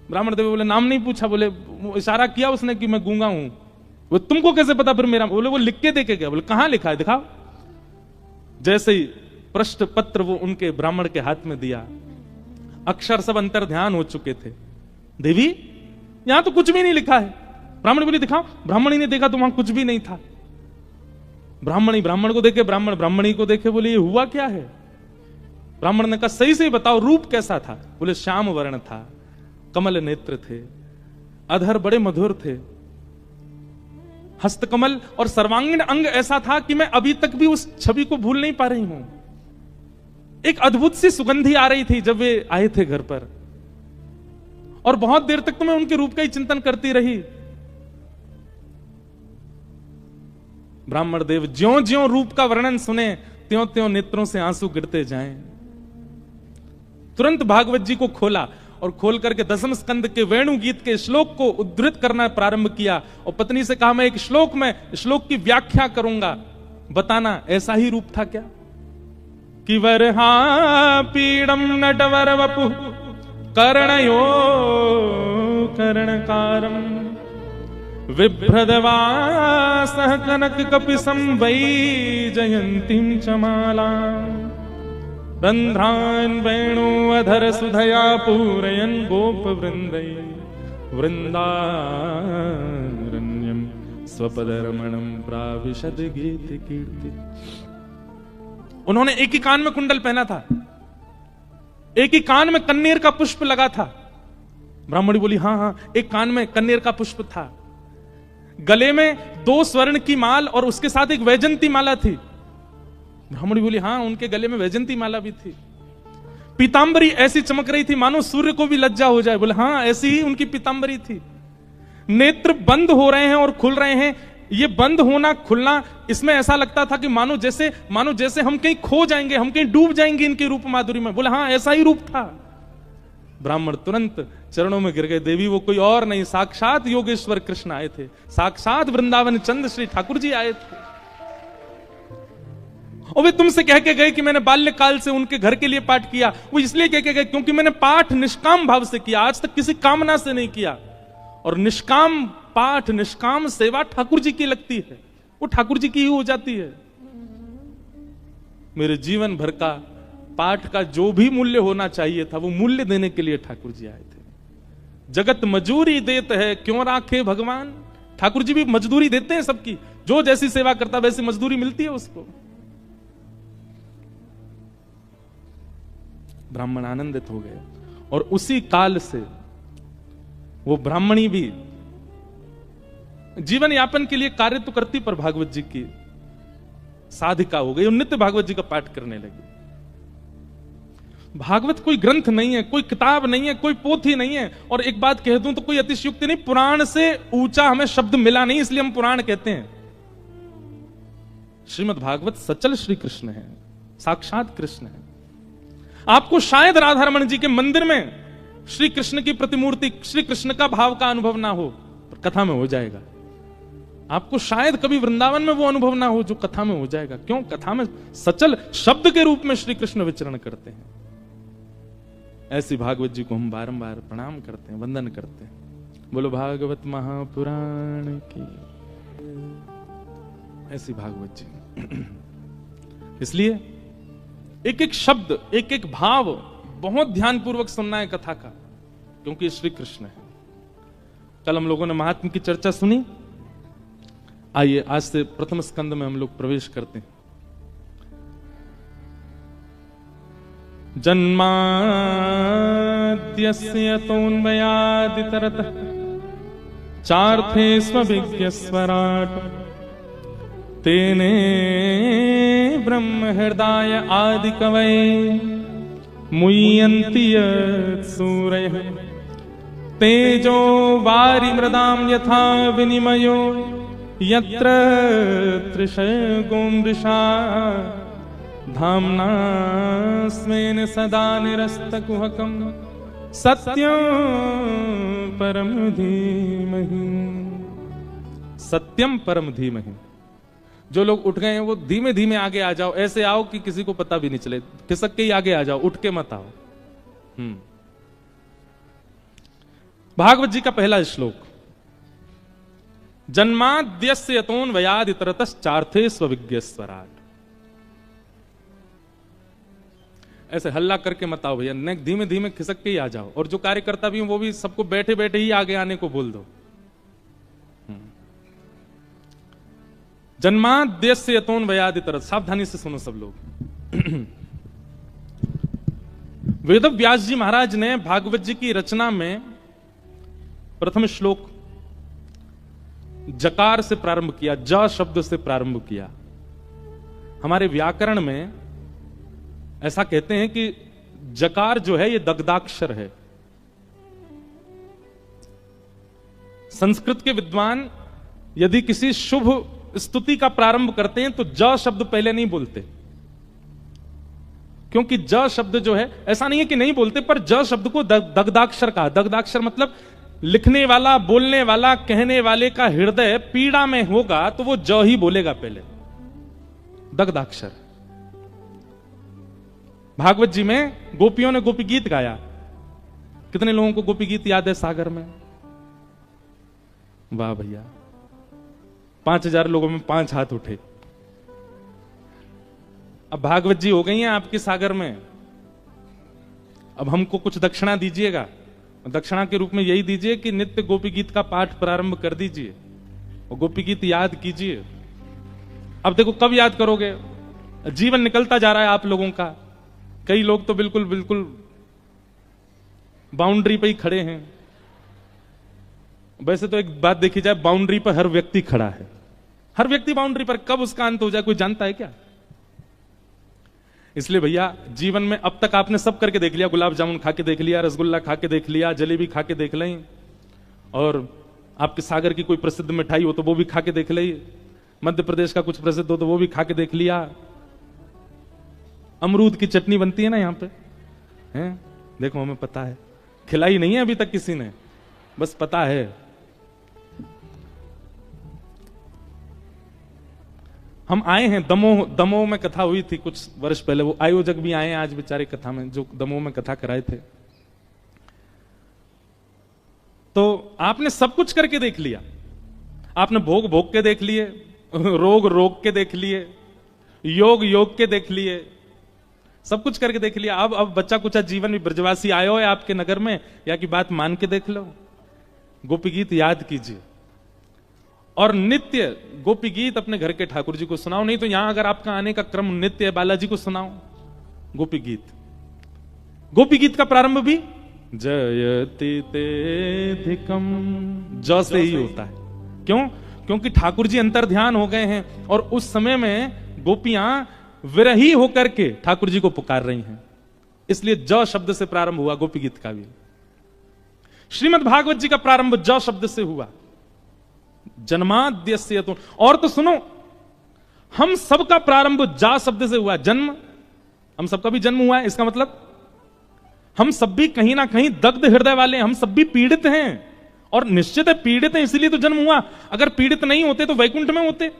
ब्राह्मण देव बोले, नाम नहीं पूछा? बोले इशारा किया उसने कि मैं गूंगा हूं। वो तुमको कैसे पता फिर मेरा? बोले वो लिख के देके गया। बोले कहां लिखा है, दिखाओ। जैसे ही पृष्ठ पत्र वो उनके ब्राह्मण के हाथ में दिया, अक्षर सब अंतर ध्यान हो चुके थे। देवी यहां तो कुछ भी नहीं लिखा है। ब्राह्मण बोले दिखाओ। ब्राह्मणी ने देखा तो वहां कुछ भी नहीं था। ब्राह्मणी ब्राह्मण को देखे, ब्राह्मण ब्राह्मणी को देखे, बोले ये हुआ क्या है? ब्राह्मण ने कहा सही से बताओ रूप कैसा था? बोले श्याम वर्ण था, कमल नेत्र थे, अधर बड़े मधुर थे, हस्तकमल और सर्वांगीण अंग ऐसा था कि मैं अभी तक भी उस छवि को भूल नहीं पा रही हूं। एक अद्भुत सी सुगंधी आ रही थी जब वे आए थे घर पर, और बहुत देर तक तो मैं उनके रूप का ही चिंतन करती रही। ब्राह्मण देव ज्यों ज्यों रूप का वर्णन सुने, त्यों त्यों नेत्रों से आंसू गिरते जाएं। तुरंत भागवत जी को खोला और खोल करके दसम स्कंद के वेणु गीत के श्लोक को उद्धृत करना प्रारंभ किया, और पत्नी से कहा मैं एक श्लोक की व्याख्या करूंगा, बताना ऐसा ही रूप था क्या? कि वरहा पीड़म नटवर वपु कर्णयो कर्णकारम विभ्रदवासः कनक कपिसं वै जयन्तीं च माला रन्ध्रान् वेणु अधर सुधया पूरयन् गोपवृन्दै वृन्दारण्यं स्वपदरमणं प्राविशद गीत कीर्ति। उन्होंने एक ही कान में कुंडल पहना था, एक ही कान में कन्नेर का पुष्प लगा था। ब्राह्मणी बोली हाँ हाँ, एक कान में कन्नेर का पुष्प था, गले में 2 स्वर्ण की माल और उसके साथ एक वैजंती माला थी। ब्राह्मणी बोली हाँ, उनके गले में वैजंती माला भी थी। पीतांबरी ऐसी चमक रही थी मानो सूर्य को भी लज्जा हो जाए। बोले हाँ, ऐसी ही उनकी पीतांबरी थी। नेत्र बंद हो रहे हैं और खुल रहे हैं। ये बंद होना खुलना, इसमें ऐसा लगता था कि मानो जैसे हम कहीं खो जाएंगे, हम कहीं डूब जाएंगे इनके रूप माधुरी में। बोले हाँ, ऐसा ही रूप था। ब्राह्मण तुरंत चरणों में गिर गए। देवी वो कोई और नहीं, साक्षात योगेश्वर कृष्ण आए थे, साक्षात वृंदावन चंद श्री ठाकुर जी आए थे। और वे तुमसे कह के गए कि मैंने बाल्यकाल से उनके घर के लिए पाठ किया। वो इसलिए कह के गए क्योंकि मैंने पाठ निष्काम भाव से किया, आज तक किसी कामना से नहीं किया। और निष्काम पाठ, निष्काम सेवा ठाकुर जी की लगती है, वो ठाकुर जी की ही हो जाती है। मेरे जीवन भर का पाठ का जो भी मूल्य होना चाहिए था, वो मूल्य देने के लिए ठाकुर जी आए थे। जगत मजूरी देते हैं, क्यों राखे भगवान। ठाकुर जी भी मजदूरी देते हैं सबकी, जो जैसी सेवा करता वैसी मजदूरी मिलती है उसको। ब्राह्मण आनंदित हो गए और उसी काल से वो ब्राह्मणी भी जीवन यापन के लिए कार्य तो करती, पर भागवत जी की साधिका हो गई और नित्य भागवत जी का पाठ करने लगी। भागवत कोई ग्रंथ नहीं है, कोई किताब नहीं है, कोई पोथी नहीं है। और एक बात कह दूं तो कोई अतिशयोक्ति नहीं, पुराण से ऊंचा हमें शब्द मिला नहीं, इसलिए हम पुराण कहते हैं। श्रीमद् भागवत सचल श्री कृष्ण है, साक्षात कृष्ण है। आपको शायद राधा रमण जी के मंदिर में श्री कृष्ण की प्रतिमूर्ति, श्री कृष्ण का भाव का अनुभव ना हो, पर कथा में हो जाएगा। आपको शायद कभी वृंदावन में वो अनुभव ना हो जो कथा में हो जाएगा। क्यों? कथा में सचल शब्द के रूप में श्री कृष्ण विचरण करते हैं। ऐसी भागवत जी को हम बारंबार प्रणाम करते हैं, वंदन करते हैं। बोलो भागवत महापुराण की। ऐसी भागवत जी। इसलिए एक एक शब्द, एक एक भाव बहुत ध्यानपूर्वक सुनना है कथा का, क्योंकि श्री कृष्ण है। कल हम लोगों ने महात्म की चर्चा सुनी। आइए आज से प्रथम स्कंद में हम लोग प्रवेश करते हैं। जन्माद्यस्य तोन्मयादितरतः चार्थे स्वविज्ञस्वराट् तेने ब्रह्म हृदय आदि कवये मुह्यन्ति सूरयः तेजो वारि मृदां यथा विनिमयो यत्र त्रिशर्गो मृषा धाम्ना स्वेन सदा निरस्तकुहकं सत्यं परम धीमहि। सत्यम परम धीमहि। जो लोग उठ गए हैं वो धीमे धीमे आगे आ जाओ। ऐसे आओ कि किसी को पता भी नहीं चले, खिसक के ही आगे आ जाओ, उठ के मत आओ। भागवत जी का पहला श्लोक, जन्माद्यस्य यतोऽन्वयादितरतश्चार्थे स्वविज्ञस्वराट्। ऐसे हल्ला करके मत आओ भैया, धीमे धीमे खिसक के ही आ जाओ। और जो कार्यकर्ता भी वो भी सबको बैठे बैठे ही आगे आने को बोल दो। जन्माद्यस्य यतोऽन्वयादितरत। सावधानी से सुनो सब लोग। वेद व्यास जी महाराज ने भागवत जी की रचना में प्रथम श्लोक जकार से प्रारंभ किया, ज शब्द से प्रारंभ किया। हमारे व्याकरण में ऐसा कहते हैं कि जकार जो है ये दग्धाक्षर है। संस्कृत के विद्वान यदि किसी शुभ स्तुति का प्रारंभ करते हैं तो ज शब्द पहले नहीं बोलते, क्योंकि ज शब्द जो है, ऐसा नहीं है कि नहीं बोलते, पर ज शब्द को दग्धाक्षर कहा। दग्धाक्षर मतलब लिखने वाला, बोलने वाला, कहने वाले का हृदय पीड़ा में होगा तो वो ज ही बोलेगा पहले, दग्धाक्षर। भागवत जी में गोपियों ने गोपी गीत गाया। कितने लोगों को गोपी गीत याद है सागर में? वाह भैया, 5000 लोगों में 5 हाथ उठे। अब भागवत जी हो गई हैं आपके सागर में, अब हमको कुछ दक्षिणा दीजिएगा। दक्षिणा के रूप में यही दीजिए कि नित्य गोपी गीत का पाठ प्रारंभ कर दीजिए और गोपी गीत याद कीजिए। अब देखो कब याद करोगे, जीवन निकलता जा रहा है आप लोगों का। कई लोग तो बिल्कुल बिल्कुल बाउंड्री पे ही खड़े हैं। वैसे तो एक बात देखी जाए, बाउंड्री पर हर व्यक्ति खड़ा है, हर व्यक्ति बाउंड्री पर। कब उसका अंत हो जाए कोई जानता है क्या? इसलिए भैया जीवन में अब तक आपने सब करके देख लिया, गुलाब जामुन खा के देख लिया, रसगुल्ला खा के देख लिया, जलेबी खा के देख लें, और आपके सागर की कोई प्रसिद्ध मिठाई हो तो वो भी खा के देख ले, मध्य प्रदेश का कुछ प्रसिद्ध हो तो वो भी खा के देख लिया। अमरूद की चटनी बनती है ना यहाँ पे, हैं? देखो हमें पता है, खिलाई नहीं है अभी तक किसी ने, बस पता है। हम आए हैं दमोह, दमोह में कथा हुई थी कुछ वर्ष पहले, वो आयोजक भी आए हैं आज बेचारे कथा में, जो दमोह में कथा कराए थे। तो आपने सब कुछ करके देख लिया, आपने भोग भोग के देख लिए, रोग रोग के देख लिए, योग योग के देख लिए, सब कुछ करके देख लिया। अब बच्चा कुछ जीवन में ब्रजवासी आयो है आपके नगर में, या की बात मान के देख लो, गोपी गीत याद कीजिए और नित्य गोपी गीत अपने घर के ठाकुर जी को सुनाओ। नहीं तो यहां अगर आपका आने का क्रम नित्य है, बालाजी को सुनाओ गोपी गीत। गोपी गीत का प्रारंभ भी जयति तेधिकम ज से ही होता है। क्यों? क्योंकि ठाकुर जी अंतर ध्यान हो गए हैं और उस समय में गोपियां विरही होकर के ठाकुर जी को पुकार रही हैं, इसलिए ज शब्द से प्रारंभ हुआ गोपी गीत का भी। श्रीमद् भागवत जी का प्रारंभ ज शब्द से हुआ, जन्माद्यस्य। तो और तो सुनो, हम सबका प्रारंभ जा शब्द से हुआ। जन्म, हम सबका भी जन्म हुआ है, इसका मतलब हम सब भी कहीं ना कहीं दग्ध हृदय वाले, हम सब भी पीड़ित हैं, और निश्चित है पीड़ित हैं इसलिए तो जन्म हुआ। अगर पीड़ित नहीं होते तो वैकुंठ में होते।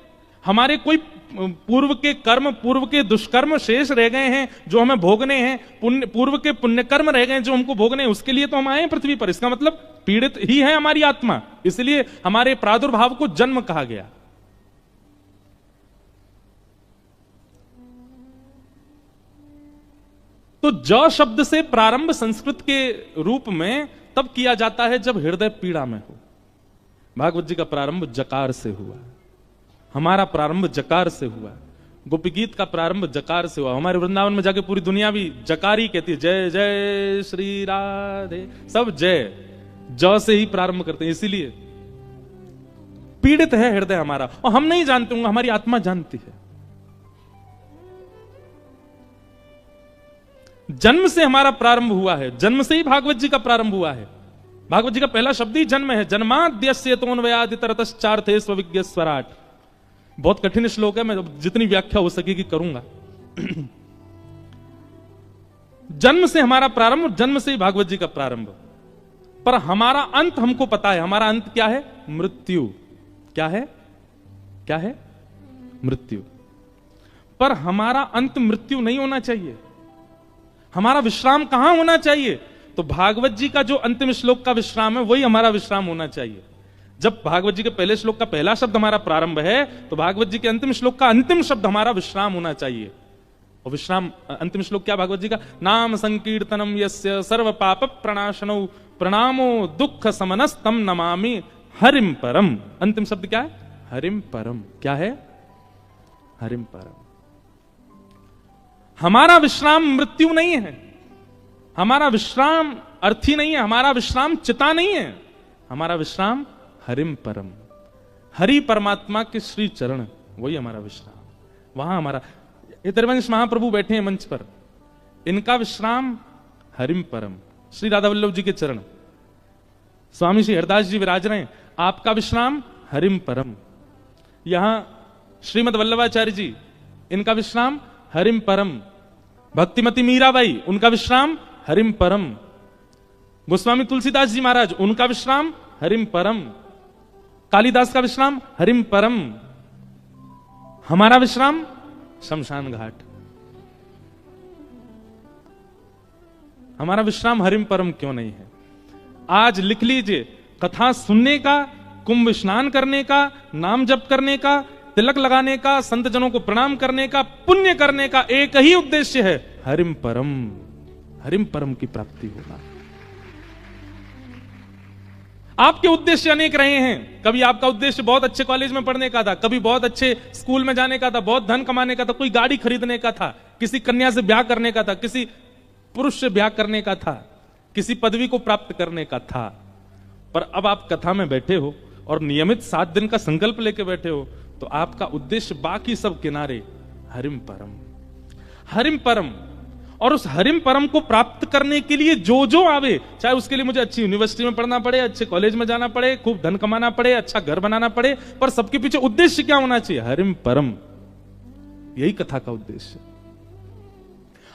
हमारे कोई पूर्व के कर्म, पूर्व के दुष्कर्म शेष रह गए हैं जो हमें भोगने हैं, पूर्व के पुण्य कर्म रह गए हैं जो हमको भोगने हैं, उसके लिए तो हम आए हैं पृथ्वी पर। इसका मतलब पीड़ित ही है हमारी आत्मा, इसलिए हमारे प्रादुर्भाव को जन्म कहा गया। तो ज शब्द से प्रारंभ संस्कृत के रूप में तब किया जाता है जब हृदय पीड़ा में हो। भागवत जी का प्रारंभ जकार से हुआ, हमारा प्रारंभ जकार से हुआ, गोपी गीत का प्रारंभ जकार से हुआ। हमारे वृंदावन में जाके पूरी दुनिया भी जकार ही कहती है, जय जय श्री राधे, सब जय ज से ही प्रारंभ करते हैं। इसीलिए पीड़ित है हृदय हमारा, और हम नहीं जानते होंगे, हमारी आत्मा जानती है। जन्म से हमारा प्रारंभ हुआ है, जन्म से ही भागवत जी का प्रारंभ हुआ है। भागवत जी का पहला शब्द ही जन्म है। जन्माद्यस्य तोन्वयादितरतश्चार्थे स्वविज्ञ स्वराट। बहुत कठिन श्लोक है, मैं जितनी व्याख्या हो सकेगी करूंगा। जन्म से हमारा प्रारंभ, जन्म से ही भागवत जी का प्रारंभ। पर हमारा अंत हमको पता है, हमारा अंत क्या है? मृत्यु। क्या है? क्या है? मृत्यु। पर हमारा अंत मृत्यु नहीं होना चाहिए। हमारा विश्राम कहां होना चाहिए? तो भागवत जी का जो अंतिम श्लोक का विश्राम है वही हमारा विश्राम होना चाहिए। जब भागवत जी के पहले श्लोक का पहला शब्द हमारा प्रारंभ है, तो भागवत जी के अंतिम श्लोक का अंतिम शब्द हमारा विश्राम होना चाहिए। और विश्राम, अंतिम श्लोक क्या भागवत जी का? नाम संकीर्तनम यस्य सर्व पाप प्रणाशनौ प्रणामो दुख समनस्तम नमामि हरिम परम। अंतिम शब्द क्या है? हरिम परम। क्या है? हरिम परम। हमारा विश्राम मृत्यु नहीं है, हमारा विश्राम अर्थी नहीं है, हमारा विश्राम चिता नहीं है, हमारा विश्राम हरिम परम, हरि परमात्मा के श्री चरण, वही हमारा विश्राम। वहां हमारा इतरवंश महाप्रभु बैठे हैं मंच पर, इनका विश्राम हरिम परम, श्री राधा वल्लभ जी के चरण। स्वामी श्री हरदास जी विराज रहे हैं, आपका विश्राम हरिम परम। यहां श्रीमद वल्लभाचार्य जी, इनका विश्राम हरिम परम। भक्तिमती मीराबाई, उनका विश्राम हरिम परम। गोस्वामी तुलसीदास जी महाराज, उनका विश्राम हरिम परम। कालिदास का विश्राम हरिम परम। हमारा विश्राम शमशान घाट। हमारा विश्राम हरिम परम क्यों नहीं है? आज लिख लीजिए, कथा सुनने का, कुंभ स्नान करने का, नाम जप करने का, तिलक लगाने का, संत जनों को प्रणाम करने का, पुण्य करने का एक ही उद्देश्य है, हरिम परम की प्राप्ति होना। आपके उद्देश्य अनेक रहे हैं। कभी आपका उद्देश्य बहुत अच्छे कॉलेज में पढ़ने का था, कभी बहुत अच्छे स्कूल में जाने का था, बहुत धन कमाने का था, कोई गाड़ी खरीदने का था, किसी कन्या से ब्याह करने का था, किसी पुरुष से ब्याह करने का था, किसी पदवी को प्राप्त करने का था। पर अब आप कथा में बैठे हो और नियमित 7 दिन का संकल्प लेके बैठे हो, तो आपका उद्देश्य बाकी सब किनारे, हरिम परम। और उस हरिम परम को प्राप्त करने के लिए जो जो आवे, चाहे उसके लिए मुझे अच्छी यूनिवर्सिटी में पढ़ना पड़े, अच्छे कॉलेज में जाना पड़े, खूब धन कमाना पड़े, अच्छा घर बनाना पड़े, पर सबके पीछे उद्देश्य क्या होना चाहिए? हरिम परम। यही कथा का उद्देश्य।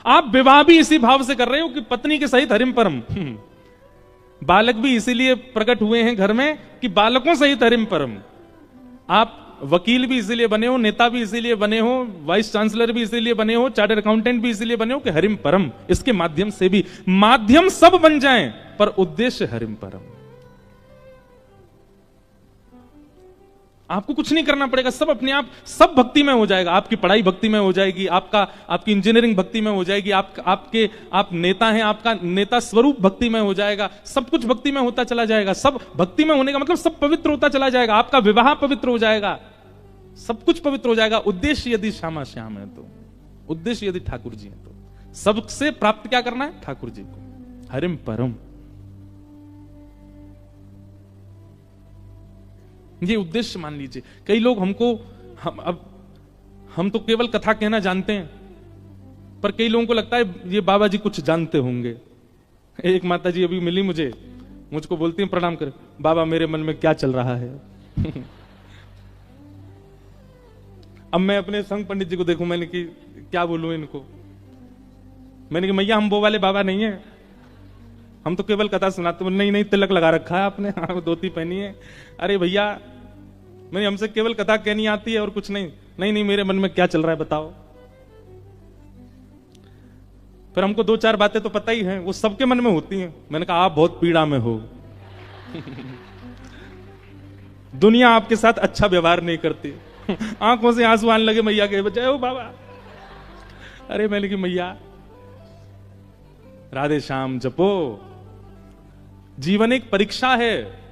आप विवाह भी इसी भाव से कर रहे हो कि पत्नी के सहित हरिम परम। बालक भी इसीलिए प्रकट हुए हैं घर में कि बालकों सहित हरिम परम। आप वकील भी इसीलिए बने हो, नेता भी इसीलिए बने हो, वाइस चांसलर भी इसीलिए बने हो, चार्टर्ड अकाउंटेंट भी इसीलिए बने हो कि हरिम परम, इसके माध्यम से भी, माध्यम सब बन जाएं पर उद्देश्य हरिम परम। आपको कुछ नहीं करना पड़ेगा, सब अपने आप, सब भक्ति में हो जाएगा। आपकी पढ़ाई भक्ति में हो जाएगी, आपकी इंजीनियरिंग भक्ति में हो जाएगी, आप नेता हैं, आपका नेता स्वरूप भक्ति में हो जाएगा, सब कुछ भक्ति में होता चला जाएगा। सब भक्ति में होने का मतलब सब पवित्र होता चला जाएगा। आपका विवाह पवित्र हो जाएगा, सब कुछ पवित्र हो जाएगा। उद्देश्य यदि श्यामा श्याम है तो, उद्देश्य यदि ठाकुर जी है तो, सबसे प्राप्त क्या करना है? ठाकुर जी को, हरिम परम। ये उद्देश्य मान लीजिए। कई लोग हम तो केवल कथा कहना जानते हैं, पर कई लोगों को लगता है ये बाबा जी कुछ जानते होंगे। एक माता जी अभी मिली मुझको बोलती हैं, प्रणाम कर बाबा, मेरे मन में क्या चल रहा है। अब मैं अपने संग पंडित जी को देखूं, मैंने कि क्या बोलूं इनको। मैंने कहा मैया हम वो वाले बाबा नहीं है, हम तो केवल कथा सुनाते। नहीं तिलक लगा रखा है आपने, हाँ धोती पहनी है। अरे भैया मैंने, हमसे केवल कथा कहनी आती है और कुछ नहीं। नहीं मेरे मन में क्या चल रहा है बताओ। फिर हमको 2-4 बातें तो पता ही हैं, वो सबके मन में होती हैं। मैंने कहा आप बहुत पीड़ा में हो। दुनिया आपके साथ अच्छा व्यवहार नहीं करती। आंखों से आंसू आने लगे मैया के, जय हो बाबा। अरे मैंने कहा मैया राधे श्याम जपो। जीवन एक परीक्षा है।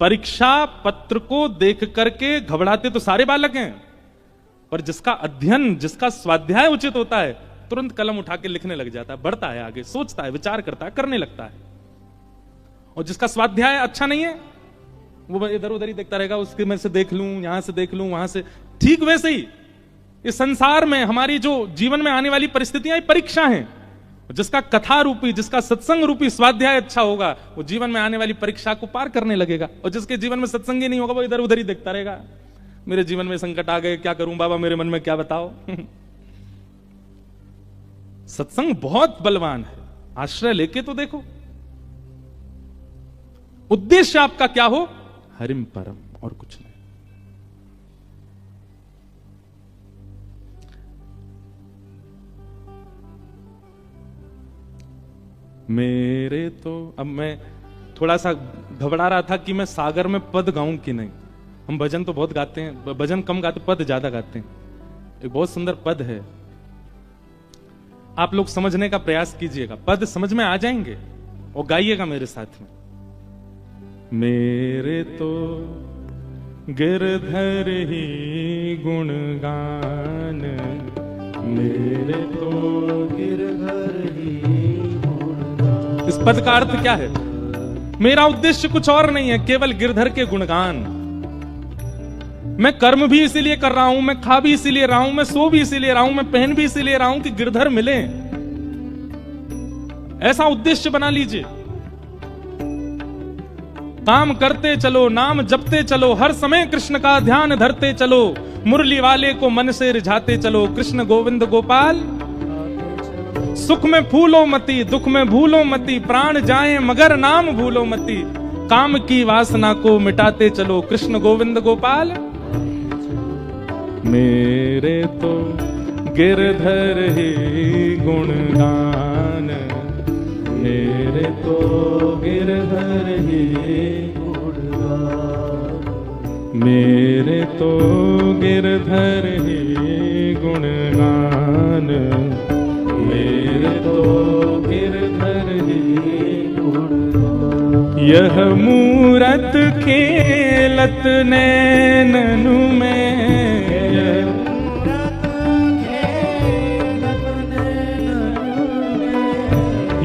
परीक्षा पत्र को देख करके घबराते तो सारे बालक हैं, पर जिसका अध्ययन, जिसका स्वाध्याय उचित होता है, तुरंत कलम उठा के लिखने लग जाता है, बढ़ता है आगे, सोचता है, विचार करता है, करने लगता है। और जिसका स्वाध्याय अच्छा नहीं है, वो इधर उधर ही देखता रहेगा, उसके में से देख लूं, यहां से देख लूं, वहां से। ठीक वैसे ही इस संसार में हमारी जो जीवन में आने वाली परिस्थितियां परीक्षा हैं। जिसका कथा रूपी, जिसका सत्संग रूपी स्वाध्याय अच्छा होगा, वो जीवन में आने वाली परीक्षा को पार करने लगेगा। और जिसके जीवन में सत्संग ही नहीं होगा, वो इधर उधर ही देखता रहेगा। मेरे जीवन में संकट आ गए, क्या करूं बाबा, मेरे मन में क्या बताओ। सत्संग बहुत बलवान है, आश्रय लेके तो देखो। उद्देश्य आपका क्या हो? हरिम परम, और कुछ नहीं। मेरे तो, अब मैं थोड़ा सा घबरा रहा था कि मैं सागर में पद गाऊं कि नहीं। हम भजन तो बहुत गाते हैं, भजन कम गाते, पद ज्यादा गाते हैं। एक बहुत सुंदर पद है, आप लोग समझने का प्रयास कीजिएगा, पद समझ में आ जाएंगे और गाइएगा मेरे साथ में। मेरे तो गिरधर ही गुणगान, मेरे तो गिरधर ही गुणगान। इस पद का अर्थ क्या है? मेरा उद्देश्य कुछ और नहीं है, केवल गिरधर के गुणगान। मैं कर्म भी इसीलिए कर रहा हूं, मैं खा भी इसीलिए रहा हूं, मैं सो भी इसीलिए रहा हूं, मैं पहन भी इसीलिए रहा हूं कि गिरधर मिले। ऐसा उद्देश्य बना लीजिए। काम करते चलो, नाम जपते चलो, हर समय कृष्ण का ध्यान धरते चलो, मुरली वाले को मन से रिझाते चलो, कृष्ण गोविंद गोपाल। सुख में फूलो मती, दुख में भूलो मती, प्राण जाए मगर नाम भूलो मती, काम की वासना को मिटाते चलो, कृष्ण गोविंद गोपाल। मेरे तो गिरधर ही गुणगान, मेरे तो गिरधर ही गुणगान, मेरे तो गिरधर ही गुणगान, मेरे तो गिरधर ही गुणगान। यह मूरत खेलत नैननु में,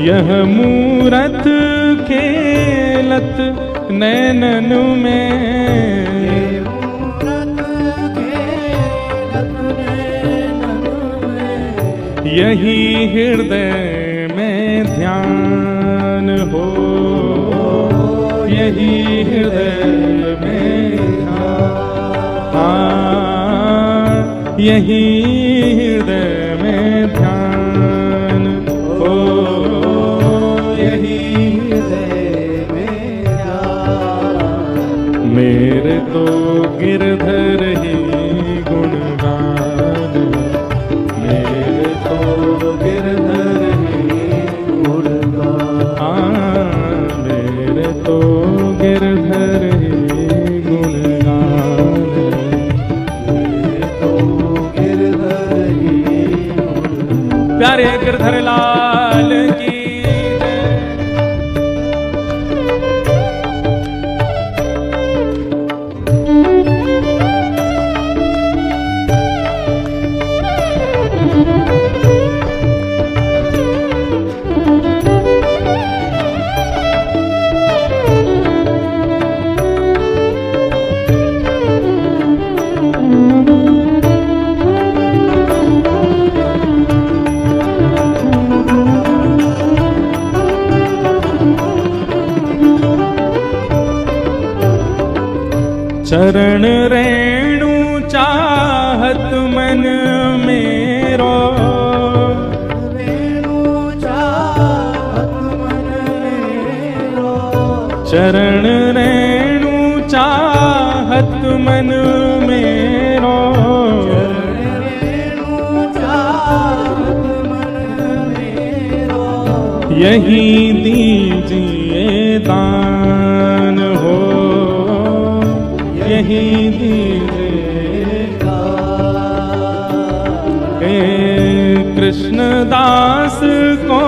यह मूरत खेलत नैननु में, यही हृदय में ध्यान हो, यही हृदय में ध्यान, यही हृदय में ध्यान हो, यही हृदय में ध्यान। मेरे तो गिरधर ही गुणगान, मेरे तो गिरधर ही गुणगान, मेरे तो गिरधर ही गुणगान, मेरे तो गिरधर ही गुणगान। प्यारे गिरधर लाल की चरण रेणु चाहत मन मेरो, रेणु चाहत मन मेरो, चरण रेणु चाहत मन मेरो, चरण रेणु चाहत मन मेरो, यही दीजिए दान हो, यही दीजिएगा। हे कृष्णदास को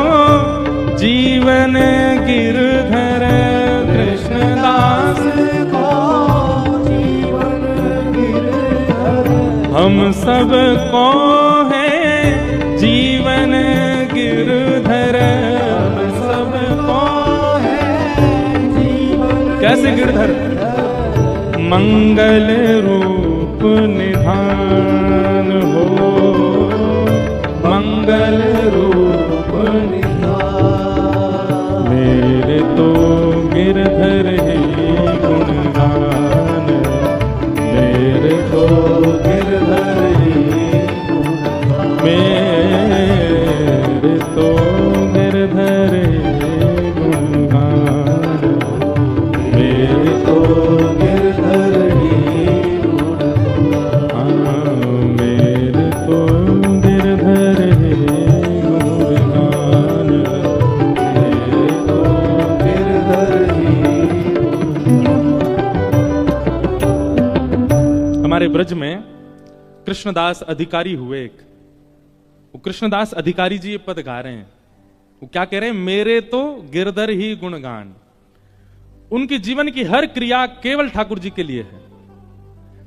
जीवन गिरधर, कृष्णदास को जीवन गिरधर, हम सब को है जीवन गिरधर, हम सब को है जीवन। कैसे गिरधर? मंगल रूप निधान हो, मंगल रूप निधान, मेरे तो गिरधर ही गुणगान, मेरे तो गिरधर ही गुणगान, मेरे तो गिरधर ही गुणगान, मेरे तो हमारे ब्रज में कृष्णदास अधिकारी हुए एक, वो कृष्णदास अधिकारी जी ये पद गा रहे हैं। वो क्या कह रहे हैं? मेरे तो गिरधर ही गुणगान। उनकी जीवन की हर क्रिया केवल ठाकुर जी के लिए है।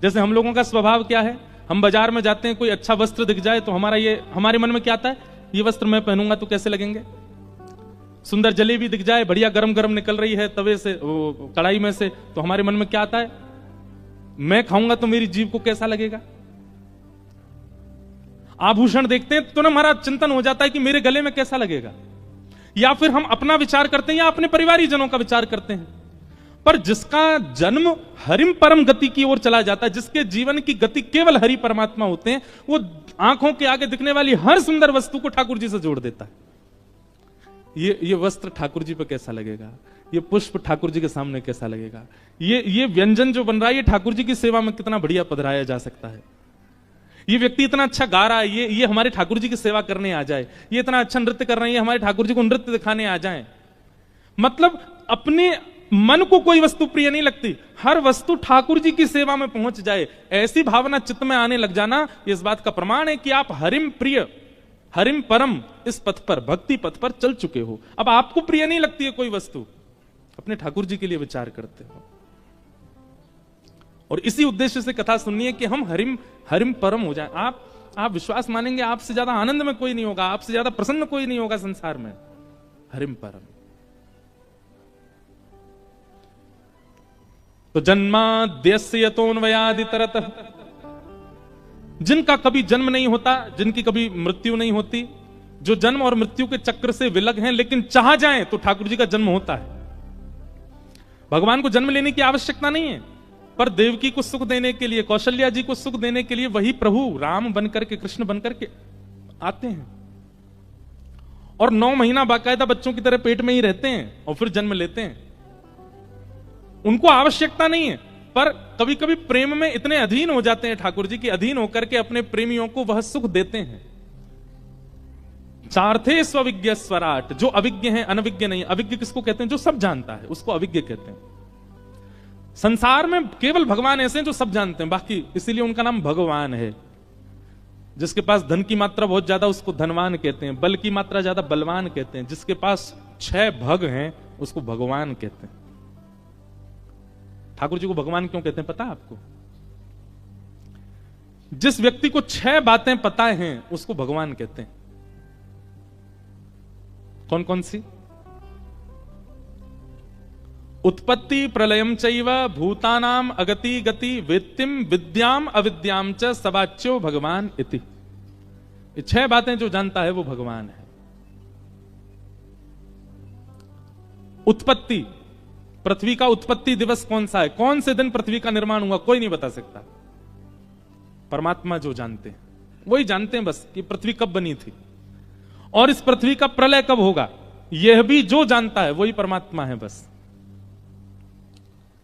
जैसे हम लोगों का स्वभाव क्या है, हम बाजार में जाते हैं, कोई अच्छा वस्त्र दिख जाए तो हमारे मन में क्या आता है, ये वस्त्र मैं पहनूंगा तो कैसे लगेंगे। सुंदर जलेबी दिख जाए, बढ़िया गरम गरम निकल रही है तवे से, कढ़ाई में से, तो हमारे मन में क्या आता है, मैं खाऊंगा तो मेरी जीभ को कैसा लगेगा। आभूषण देखते हैं तो ना हमारा चिंतन हो जाता है कि मेरे गले में कैसा लगेगा। या फिर हम अपना विचार करते हैं या अपने परिवारी जनों का विचार करते हैं। पर जिसका जन्म हरिम परम गति की ओर चला जाता है, जिसके जीवन की गति केवल हरि परमात्मा होते हैं, वो आंखों के आगे दिखने वाली हर सुंदर वस्तु को ठाकुर जी से जोड़ देता है। ये वस्त्र ठाकुर जी पे कैसा लगेगा, ये पुष्प ठाकुर जी के सामने कैसा लगेगा, ये व्यंजन जो बन रहा है ये ठाकुर जी की सेवा में कितना बढ़िया पधराया जा सकता है। ये व्यक्ति इतना अच्छा गा रहा है, ये हमारे ठाकुर जी की सेवा करने आ जाए, ये इतना अच्छा नृत्य कर रहे हैं, ये हमारे ठाकुर जी को नृत्य दिखाने आ जाए। मतलब अपने मन को कोई वस्तु प्रिय नहीं लगती, हर वस्तु ठाकुर जी की सेवा में पहुंच जाए, ऐसी भावना चित्त में आने लग जाना, इस बात का प्रमाण है कि आप हरिम प्रिय, हरिम परम इस पथ पर, भक्ति पथ पर चल चुके हो। अब आपको प्रिय नहीं लगती है कोई वस्तु, अपने ठाकुर जी के लिए विचार करते हो। और इसी उद्देश्य से कथा सुननी है कि हम हरिम हरिम परम हो जाए। आप विश्वास मानेंगे, आपसे ज्यादा आनंद में कोई नहीं होगा, आपसे ज्यादा प्रसन्न कोई नहीं होगा संसार में। हरिम परम। तो जन्माद्यस्य यतोऽन्वयादितरतः, जिनका कभी जन्म नहीं होता, जिनकी कभी मृत्यु नहीं होती, जो जन्म और मृत्यु के चक्र से विलग हैं, लेकिन चाह जाएं तो ठाकुर जी का जन्म होता है। भगवान को जन्म लेने की आवश्यकता नहीं है, पर देवकी को सुख देने के लिए, कौशल्या जी को सुख देने के लिए वही प्रभु राम बनकर के, कृष्ण बनकर के आते हैं और 9 महीना बाकायदा बच्चों की तरह पेट में ही रहते हैं और फिर जन्म लेते हैं। उनको आवश्यकता नहीं है, पर कभी कभी प्रेम में इतने अधीन हो जाते हैं ठाकुर जी की, अधीन होकर के अपने प्रेमियों को वह सुख देते हैं। चार्थे स्वविज्ञ स्वराट, जो अविज्ञ है, अनविज्ञ नहीं। अविज्ञ किसको कहते हैं? जो सब जानता है, उसको अविज्ञ कहते हैं। संसार में केवल भगवान ऐसे हैं जो सब जानते हैं, बाकी इसीलिए उनका नाम भगवान है। जिसके पास धन की मात्रा बहुत ज्यादा उसको धनवान कहते हैं, बल की मात्रा ज्यादा बलवान कहते हैं, जिसके पास 6 भग हैं उसको भगवान कहते हैं। ठाकुर जी को भगवान क्यों कहते हैं पता है आपको? जिस व्यक्ति को 6 बातें पता हैं उसको भगवान कहते हैं। कौन कौन सी? उत्पत्ति प्रलयम चैव भूतानाम अगति गति वेत्तिम विद्याम अविद्याम च सवाच्यो भगवान इति। ये 6 बातें जो जानता है वो भगवान है। उत्पत्ति, पृथ्वी का उत्पत्ति दिवस कौन सा है, कौन से दिन पृथ्वी का निर्माण हुआ, कोई नहीं बता सकता। परमात्मा जो जानते हैं वही जानते हैं बस कि पृथ्वी कब बनी थी, और इस पृथ्वी का प्रलय कब होगा यह भी जो जानता है वही परमात्मा है बस।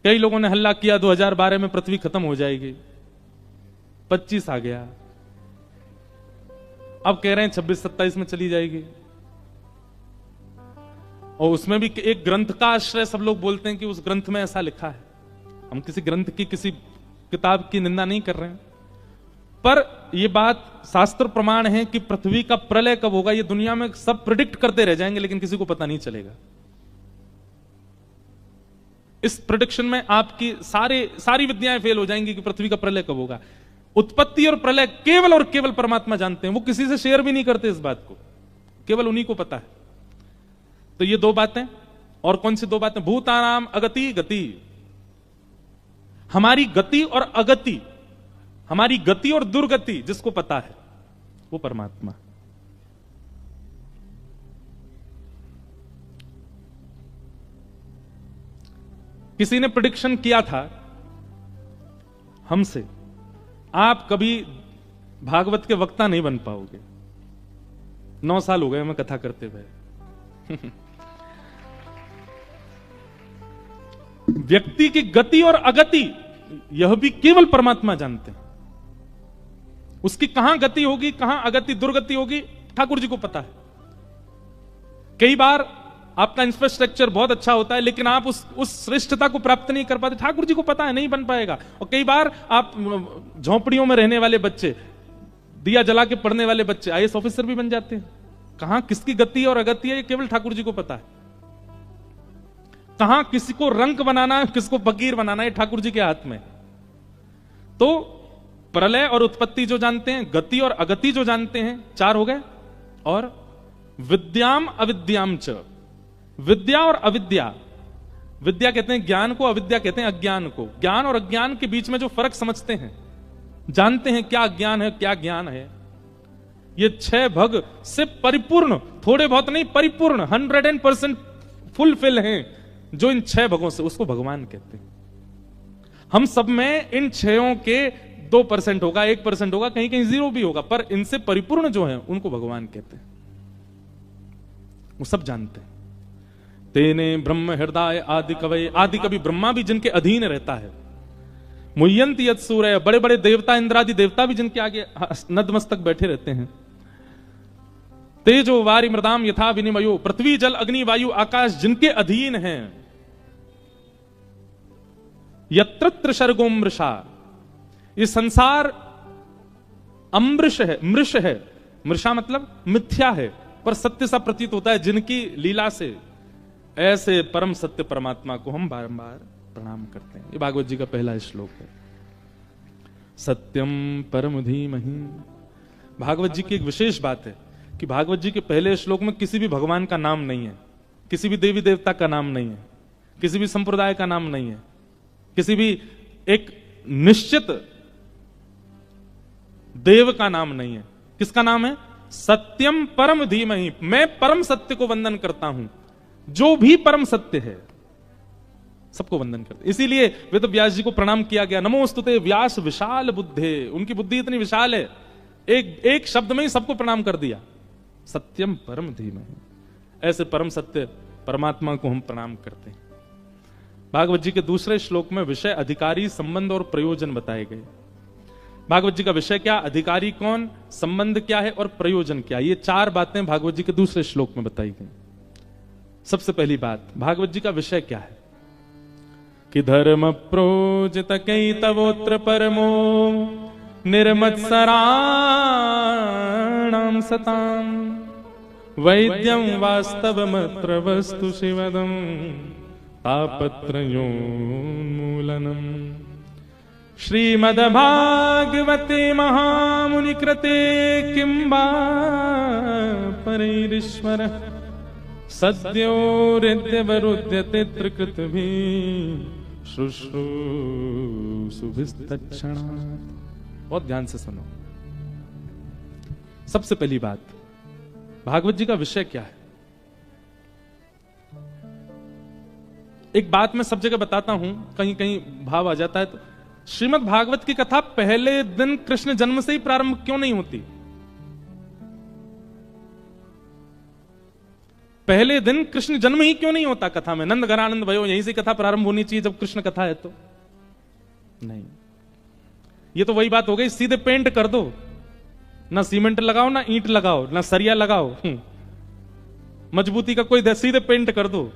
कई लोगों ने हल्ला किया 2012 में पृथ्वी खत्म हो जाएगी, 25 आ गया, अब कह रहे हैं 26-27 में चली जाएगी। और उसमें भी एक ग्रंथ का आश्रय सब लोग बोलते हैं कि उस ग्रंथ में ऐसा लिखा है। हम किसी ग्रंथ की, किसी किताब की निंदा नहीं कर रहे हैं, पर यह बात शास्त्र प्रमाण है कि पृथ्वी का प्रलय कब होगा ये दुनिया में सब प्रिडिक्ट करते रह जाएंगे, लेकिन किसी को पता नहीं चलेगा। इस प्रिडिक्शन में आपकी सारी विद्याएं फेल हो जाएंगी कि पृथ्वी का प्रलय कब होगा। उत्पत्ति और प्रलय केवल और केवल परमात्मा जानते हैं, वो किसी से शेयर भी नहीं करते इस बात को, केवल उन्हीं को पता है। तो ये 2 बातें, और कौन सी 2 बातें? भूतानाम अगति गति, हमारी गति और अगति, हमारी गति और दुर्गति जिसको पता है वो परमात्मा। किसी ने प्रेडिक्शन किया था हमसे, आप कभी भागवत के वक्ता नहीं बन पाओगे। 9 साल हो गए हमें कथा करते हुए। व्यक्ति की गति और अगति यह भी केवल परमात्मा जानते हैं। उसकी कहां गति होगी, कहां अगति दुर्गति होगी, ठाकुर जी को पता है। कई बार आपका इंफ्रास्ट्रक्चर बहुत अच्छा होता है लेकिन आप उस श्रेष्ठता को प्राप्त नहीं कर पाते, ठाकुर जी को पता है नहीं बन पाएगा। और कई बार आप झोंपड़ियों में रहने वाले बच्चे, दिया जला के पढ़ने वाले बच्चे IAS ऑफिसर भी बन जाते हैं। कहां किसकी गति और अगति है ये केवल ठाकुर जी को पता है। कहां किसी को रंक बनाना है, किसको फकीर बनाना है, ठाकुर जी के हाथ में। तो प्रलय और उत्पत्ति जो जानते हैं, गति और अगति जो जानते हैं, 4 हो गए। और विद्याम अविद्याम च, विद्या और अविद्या, विद्या कहते हैं ज्ञान को, अविद्या कहते हैं अज्ञान को। ज्ञान और अज्ञान के बीच में जो फर्क समझते हैं, जानते हैं क्या ज्ञान है क्या ज्ञान है, ये 6 भग से परिपूर्ण, थोड़े बहुत नहीं, परिपूर्ण 100% फुलफिल हैं जो इन 6 भगों से, उसको भगवान कहते हैं। हम सब में इन 6 के 2% होगा, 1% होगा, कहीं कहीं 0 भी होगा, पर इनसे परिपूर्ण जो है उनको भगवान कहते हैं। वो सब जानते हैं। तेने ब्रह्म हृदय आदि कवि, आदि कवि ब्रह्मा भी जिनके अधीन रहता है, मुह्यंती यत् सूर्य, बड़े बड़े देवता, इंद्रादि देवता भी जिनके आगे नतमस्तक बैठे रहते हैं। तेजो वारि मृदाम यथा विनिमयो, पृथ्वी जल अग्नि वायु आकाश जिनके अधीन हैं। यत्र सर्गो मृषा, ये संसार अमृष है, मृष है। मृषा मतलब मिथ्या है, पर सत्य सा प्रतीत होता है जिनकी लीला से। ऐसे परम सत्य परमात्मा को हम बारंबार प्रणाम करते हैं। ये भागवत जी का पहला श्लोक है। सत्यम परम धीमहि। भागवत जी की एक विशेष बात है कि भागवत जी के पहले श्लोक में किसी भी भगवान का नाम नहीं है, किसी भी देवी देवता का नाम नहीं है, किसी भी संप्रदाय का नाम नहीं है, किसी भी एक निश्चित देव का नाम नहीं है। किसका नाम है? सत्यम परम धीमहि। मैं परम सत्य को वंदन करता हूं, जो भी परम सत्य है सबको वंदन करते। इसीलिए वेद व्यास जी को प्रणाम किया गया। नमोस्तुते व्यास विशाल बुद्धे। उनकी बुद्धि इतनी विशाल है, एक शब्द में ही सबको प्रणाम कर दिया। सत्यम परम धीमहि। ऐसे परम सत्य परमात्मा को हम प्रणाम करते हैं। भागवत जी के दूसरे श्लोक में विषय, अधिकारी, संबंध और प्रयोजन बताए गए। भागवत जी का विषय क्या, अधिकारी कौन, संबंध क्या है और प्रयोजन क्या, ये चार बातें भागवत जी के दूसरे श्लोक में बताई गई। सबसे पहली बात, भागवत जी का विषय क्या है कि धर्म प्रोजित कई तवोत्र परमो निर्मत्सराणाम सताम वैद्यम वास्तवमत्र वस्तु शिवदम तापत्रयोन्मूलनम। श्रीमद्भागवते महामुनि कृते किंबा परैरीश्वर सद्यो हृद्यवरुध्यते त्रिकृतभिः शुश्रूषुभिस्तत्क्षणात्। बहुत ध्यान से सुनो। सबसे पहली बात, भागवत जी का विषय क्या है। एक बात मैं सब जगह बताता हूं, कहीं कहीं भाव आ जाता है। तो श्रीमद् भागवत की कथा पहले दिन कृष्ण जन्म से ही प्रारंभ क्यों नहीं होती? पहले दिन कृष्ण जन्म ही क्यों नहीं होता कथा में? नंद घरानंद भयो, यहीं से कथा प्रारंभ होनी चाहिए जब कृष्ण कथा है तो। नहीं, ये तो वही बात हो गई, सीधे पेंट कर दो, ना सीमेंट लगाओ, ना ईंट लगाओ, ना सरिया लगाओ, मजबूती का कोई, सीधे पेंट कर दो।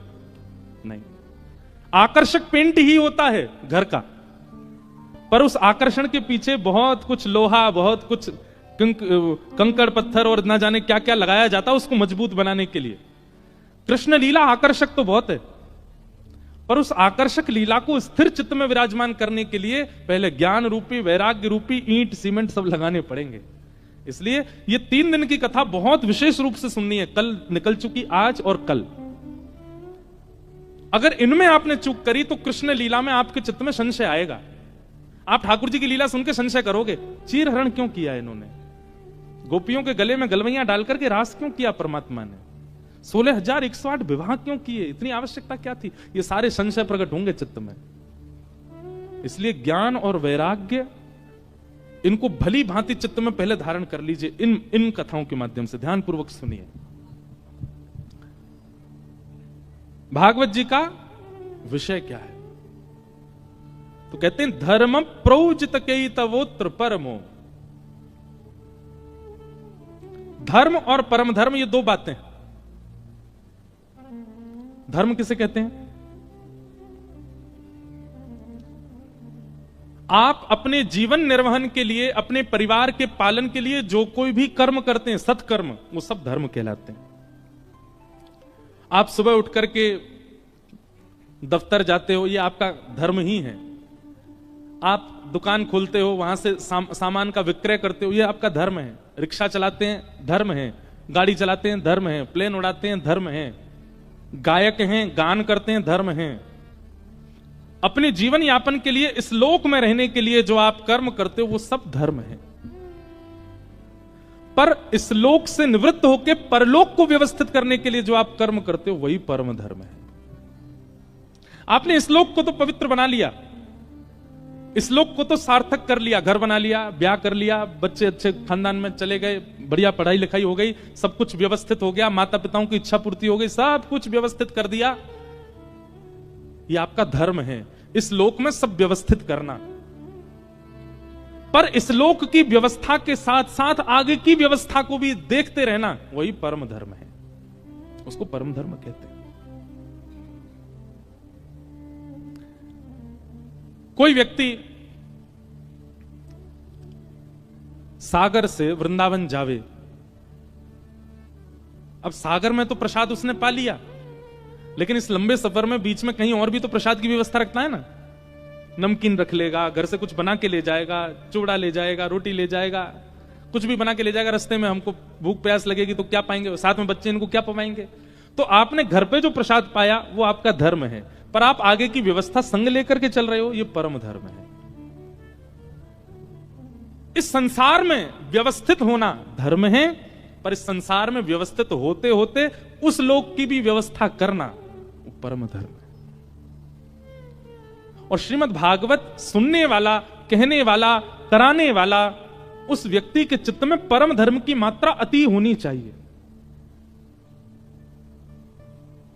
नहीं, आकर्षक पेंट ही होता है घर का, पर उस आकर्षण के पीछे बहुत कुछ लोहा, बहुत कुछ कंकड़ पत्थर और ना जाने क्या क्या लगाया जाता है उसको मजबूत बनाने के लिए। कृष्ण लीला आकर्षक तो बहुत है, पर उस आकर्षक लीला को स्थिर चित्त में विराजमान करने के लिए पहले ज्ञान रूपी, वैराग्य रूपी ईंट, सीमेंट सब लगाने पड़ेंगे। इसलिए ये 3 दिन की कथा बहुत विशेष रूप से सुननी है। कल निकल चुकी, आज और कल। अगर इनमें आपने चूक करी तो कृष्ण लीला में आपके चित्त में संशय आएगा। आप ठाकुर जी की लीला सुन के संशय करोगे, चीर हरण क्यों किया इन्होंने, गोपियों के गले में गलवैयां डालकर के रास क्यों किया परमात्मा ने, 16,108 विवाह क्यों किए, इतनी आवश्यकता क्या थी? ये सारे संशय प्रकट होंगे चित्त में। इसलिए ज्ञान और वैराग्य इनको भली भांति चित्त में पहले धारण कर लीजिए। इन कथाओं के माध्यम से ध्यान पूर्वक सुनिए। भागवत जी का विषय क्या है? तो कहते हैं धर्म प्रोजित कई तवोत्र परमो। धर्म और परम धर्म ये 2 बातें। धर्म किसे कहते हैं? आप अपने जीवन निर्वहन के लिए, अपने परिवार के पालन के लिए जो कोई भी कर्म करते हैं, सत्कर्म, वो सब धर्म कहलाते हैं। आप सुबह उठ करके दफ्तर जाते हो, ये आपका धर्म ही है। आप दुकान खोलते हो, वहां से सामान का विक्रय करते हो, ये आपका धर्म है। रिक्शा चलाते हैं, धर्म है। गाड़ी चलाते हैं, धर्म है। प्लेन उड़ाते हैं, धर्म है। गायक हैं, गान करते हैं, धर्म है। अपने जीवन यापन के लिए, इस लोक में रहने के लिए जो आप कर्म करते हो वो सब धर्म है। पर इस लोक से निवृत्त होकर परलोक को व्यवस्थित करने के लिए जो आप कर्म करते हो वही परम धर्म है। आपने इस लोक को तो पवित्र बना लिया, इस लोक को तो सार्थक कर लिया, घर बना लिया, ब्याह कर लिया, बच्चे अच्छे खानदान में चले गए, बढ़िया पढ़ाई लिखाई हो गई, सब कुछ व्यवस्थित हो गया, माता पिताओं की इच्छा पूर्ति हो गई, सब कुछ व्यवस्थित कर दिया। ये आपका धर्म है, इस लोक में सब व्यवस्थित करना। पर इस लोक की व्यवस्था के साथ साथ आगे की व्यवस्था को भी देखते रहना, वही परम धर्म है। उसको परम धर्म कहते हैं। कोई व्यक्ति सागर से वृंदावन जावे, अब सागर में तो प्रसाद उसने पा लिया, लेकिन इस लंबे सफर में बीच में कहीं और भी तो प्रसाद की व्यवस्था रखता है ना। नमकीन रख लेगा, घर से कुछ बना के ले जाएगा, चूड़ा ले जाएगा, रोटी ले जाएगा, कुछ भी बना के ले जाएगा। रास्ते में हमको भूख प्यास लगेगी तो क्या पाएंगे, साथ में बच्चे इनको क्या पवाएंगे। तो आपने घर पे जो प्रसाद पाया वो आपका धर्म है, पर आप आगे की व्यवस्था संग लेकर के चल रहे हो, ये परम धर्म है। इस संसार में व्यवस्थित होना धर्म है, पर इस संसार में व्यवस्थित होते होते उस लोक की भी व्यवस्था करना वो परम धर्म है। और श्रीमद् भागवत सुनने वाला, कहने वाला, कराने वाला उस व्यक्ति के चित्त में परम धर्म की मात्रा अति होनी चाहिए।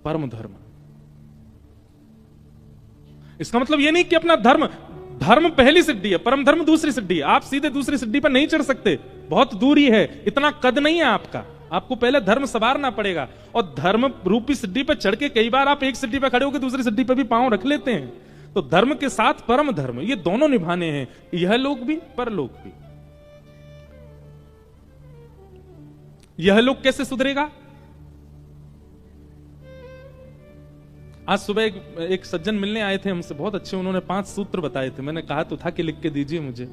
परम धर्म, इसका मतलब यह नहीं कि अपना धर्म पहली सिद्धि है, परम धर्म दूसरी सिद्धि है। आप सीधे दूसरी सिद्धि पर नहीं चढ़ सकते, बहुत दूरी है, इतना कद नहीं है आपका। आपको पहले धर्म संवारना पड़ेगा, और धर्म रूपी सिद्धि पर चढ़ के कई बार आप एक सिद्धि पर खड़े होकर दूसरी सिद्धि पर भी पांव रख लेते हैं। तो धर्म के साथ परम धर्म, ये दोनों निभाने हैं, यह लोक भी परलोक भी। यह लोक कैसे सुधरेगा? आज सुबह एक सज्जन मिलने आए थे हमसे, बहुत अच्छे, उन्होंने 5 सूत्र बताए थे। मैंने कहा तो था कि लिख के दीजिए मुझे।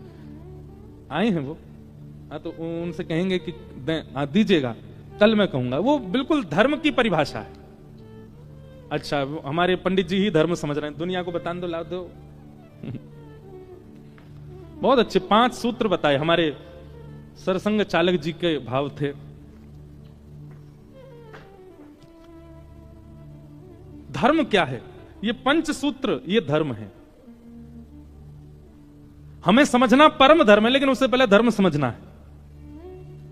आए हैं वो, तो उनसे कहेंगे कि दीजिएगा, कल मैं कहूंगा। वो बिल्कुल धर्म की परिभाषा है। अच्छा, हमारे पंडित जी ही धर्म समझ रहे हैं, दुनिया को बता दो, ला दो। बहुत अच्छे 5 सूत्र बताए, हमारे सरसंघ चालक जी के भाव थे। धर्म क्या है? ये 5 सूत्र, ये धर्म है। हमें समझना परम धर्म है, लेकिन उससे पहले धर्म समझना है।